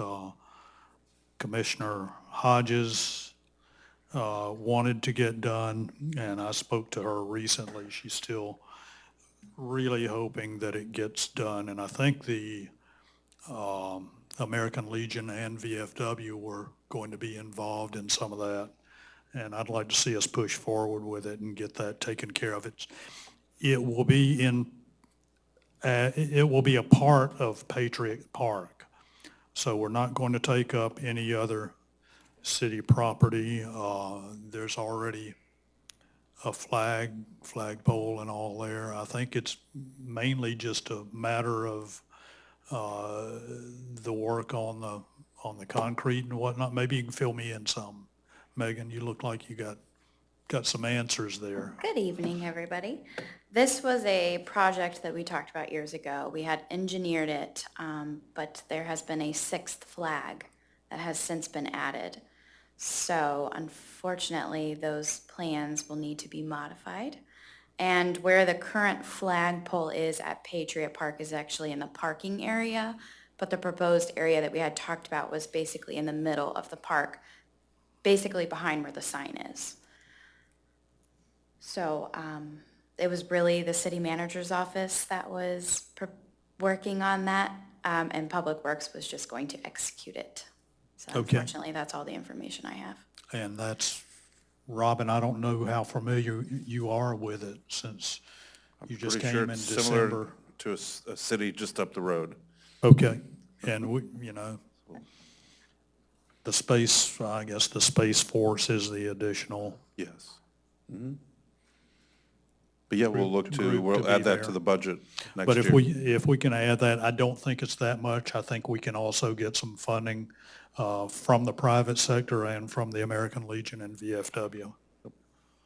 Commissioner Hodges wanted to get done, and I spoke to her recently. She still really hoping that it gets done, and I think the American Legion and VFW were going to be involved in some of that, and I'd like to see us push forward with it and get that taken care of. It will be it will be a part of Patriot Park, so we're not going to take up any other city property. There's already a flagpole and all there. I think it's mainly just a matter of the work on the concrete and whatnot. Maybe you can fill me in some. Megan, you look like you got some answers there. Good evening, everybody. This was a project that we talked about years ago. We had engineered it, but there has been a sixth flag that has since been added. So unfortunately, those plans will need to be modified. And where the current flagpole is at Patriot Park is actually in the parking area, but the proposed area that we had talked about was basically in the middle of the park, basically behind where the sign is. So it was really the city manager's office that was working on that, and Public Works was just going to execute it. So Okay. unfortunately, that's all the information I have. And that's, Robin, I don't know how familiar you are with it since you just Pretty sure came in it's December. similar to a city just up the road. Okay, and we, the space, I guess the Space Force is the additional. Yes. But yeah, we'll look Group to we'll be add that there. to the budget next But year. if we can add that, I don't think it's that much. I think we can also get some funding from the private sector and from the American Legion and VFW.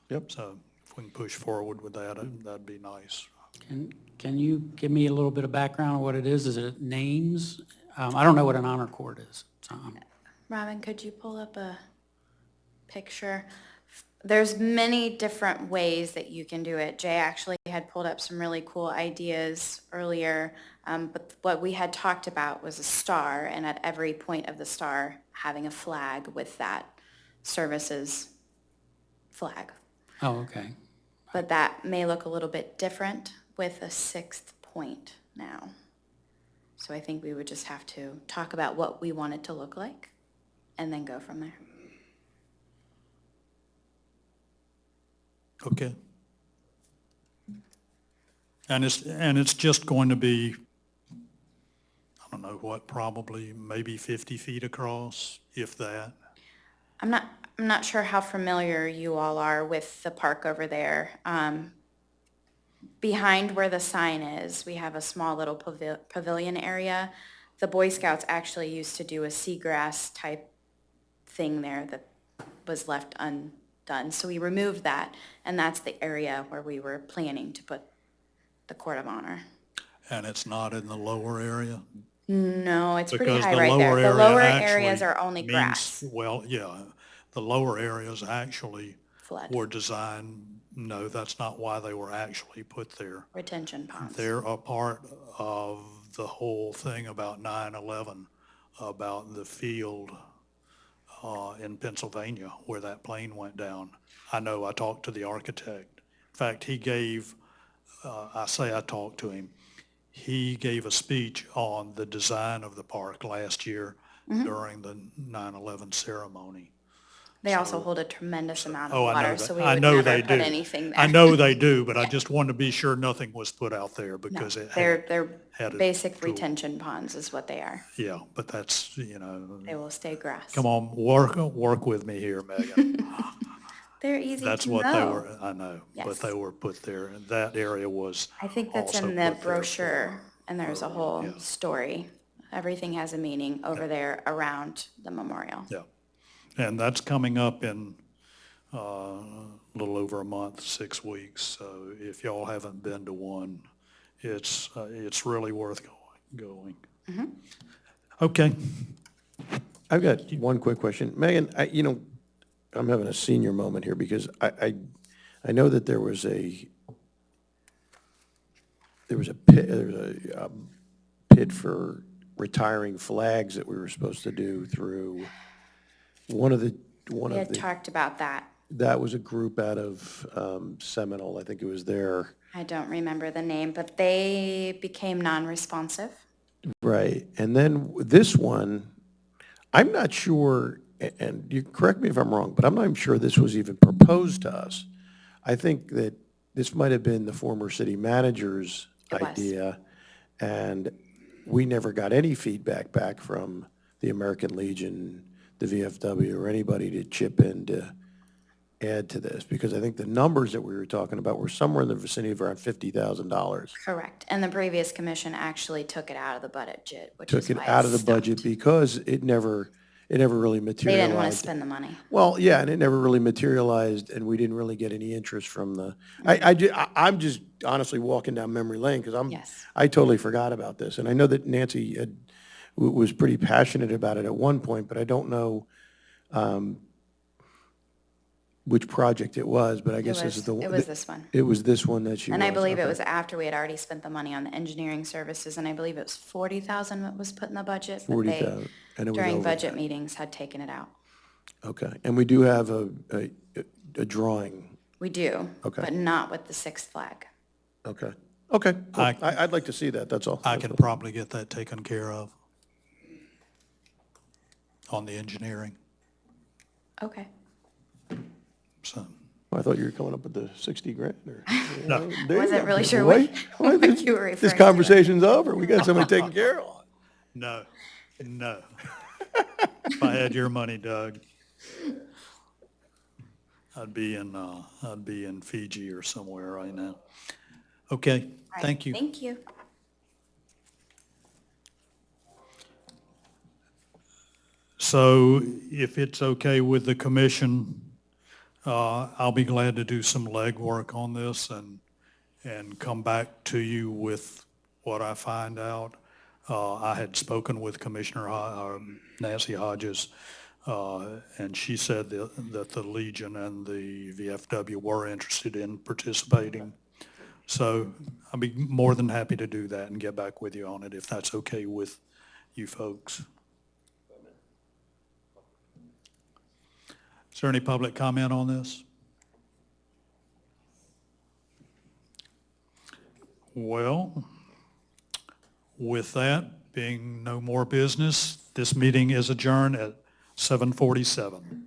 Yep. So if we can push forward with that, that'd be nice. Can you give me a little bit of background on what it is? Is it names? I don't know what an honor cord is. So, Robin, could you pull up a picture? There's many different ways that you can do it. Jay actually had pulled up some really cool ideas earlier, but what we had talked about was a star, and at every point of the star having a flag with that service's flag. oh, okay. But that may look a little bit different with a sixth point now. So I think we would just have to talk about what we want it to look like and then go from there. Okay. And it's just going to be, I don't know what, probably maybe 50 feet across, if that. I'm not sure how familiar you all are with the park over there. Behind where the sign is, we have a small little pavilion area. The Boy Scouts actually used to do a seagrass type thing there that was left undone. So we removed that, and that's the area where we were planning to put the Court of Honor. And it's not in the lower area? No, it's pretty Because high the right there. lower The area lower actually areas are only means- grass. Well, yeah, the lower areas actually Flood. were designed, no, that's not why they were actually put there. Retention ponds. They're a part of the whole thing about 9/11, about the field in Pennsylvania where that plane went down. I know, I talked to the architect. In fact, he gave, I talked to him, he gave a speech on the design of the park last year during the 9/11 ceremony. They also hold a tremendous amount of Oh, I know water, that. so we I would know never they put do. anything there. I know they do, but I just wanted to be sure nothing was put out there because it had, They're had a basic cool- retention ponds is what they are. Yeah, but that's, They will stay grass. come on, work with me here, Megan. They're easy to know. That's what they were, I know, but Yes. they were put there, and that area was I think that's also in the put there brochure, and there's a whole Yeah. story. Everything has a meaning over there around the memorial. Yeah, and that's coming up in a little over a month, 6 weeks, so if y'all haven't been to one, it's really worth going. Okay. I've got one quick question. Megan, I'm having a senior moment here because I know that there was a pit for retiring flags that we were supposed to do through one of We had talked about that. that was a group out of Seminole, I think it was there. I don't remember the name, but they became non-responsive. Right, and then this one, I'm not sure, and you correct me if I'm wrong, but I'm not even sure this was even proposed to us. I think that this might have been the former city manager's It was. idea, and we never got any feedback back from the American Legion, the VFW, or anybody to chip in to add to this, because I think the numbers that we were talking about were somewhere in the vicinity of around $50,000. Correct. And the previous commission actually took it out of the budget, which is Took it why out it's of the budget stumped. because it never really They materialized. didn't want to spend the money. Well, yeah, and it never really materialized, and we didn't really get any interest from the, I'm just honestly walking down memory lane, because Yes. I totally forgot about this, and I know that Nancy was pretty passionate about it at one point, but I don't know which project it was, but I guess this is the one. It was this one. It was this one that she was. And I believe it okay. was after we had already spent the money on the engineering services, and I believe it was 40,000 that was put in the budget. but they, 40,000, and it was during over budget that. meetings, had taken it out. Okay, and we do have a drawing. We do, Okay. but not with the sixth flag. Okay, okay. Well, I'd like to see that, that's all. I can probably get that taken care of on the engineering, Okay. so. I thought you were coming up with the 60 grand, or. No. There you Wasn't go. really sure Why- why what this- you were referring This to. conversation's over, we got somebody taken care of. No, no. If I had your money, Doug, I'd be in Fiji or somewhere right now. Okay, All right, thank you. Thank you. So if it's okay with the commission, I'll be glad to do some legwork on this and come back to you with what I find out. I had spoken with Commissioner Nancy Hodges, and she said that the Legion and the VFW were interested in participating. So I'd be more than happy to do that and get back with you on it if that's okay with you folks. Is there any public comment on this? Well, with that being no more business, this meeting is adjourned at 7:47.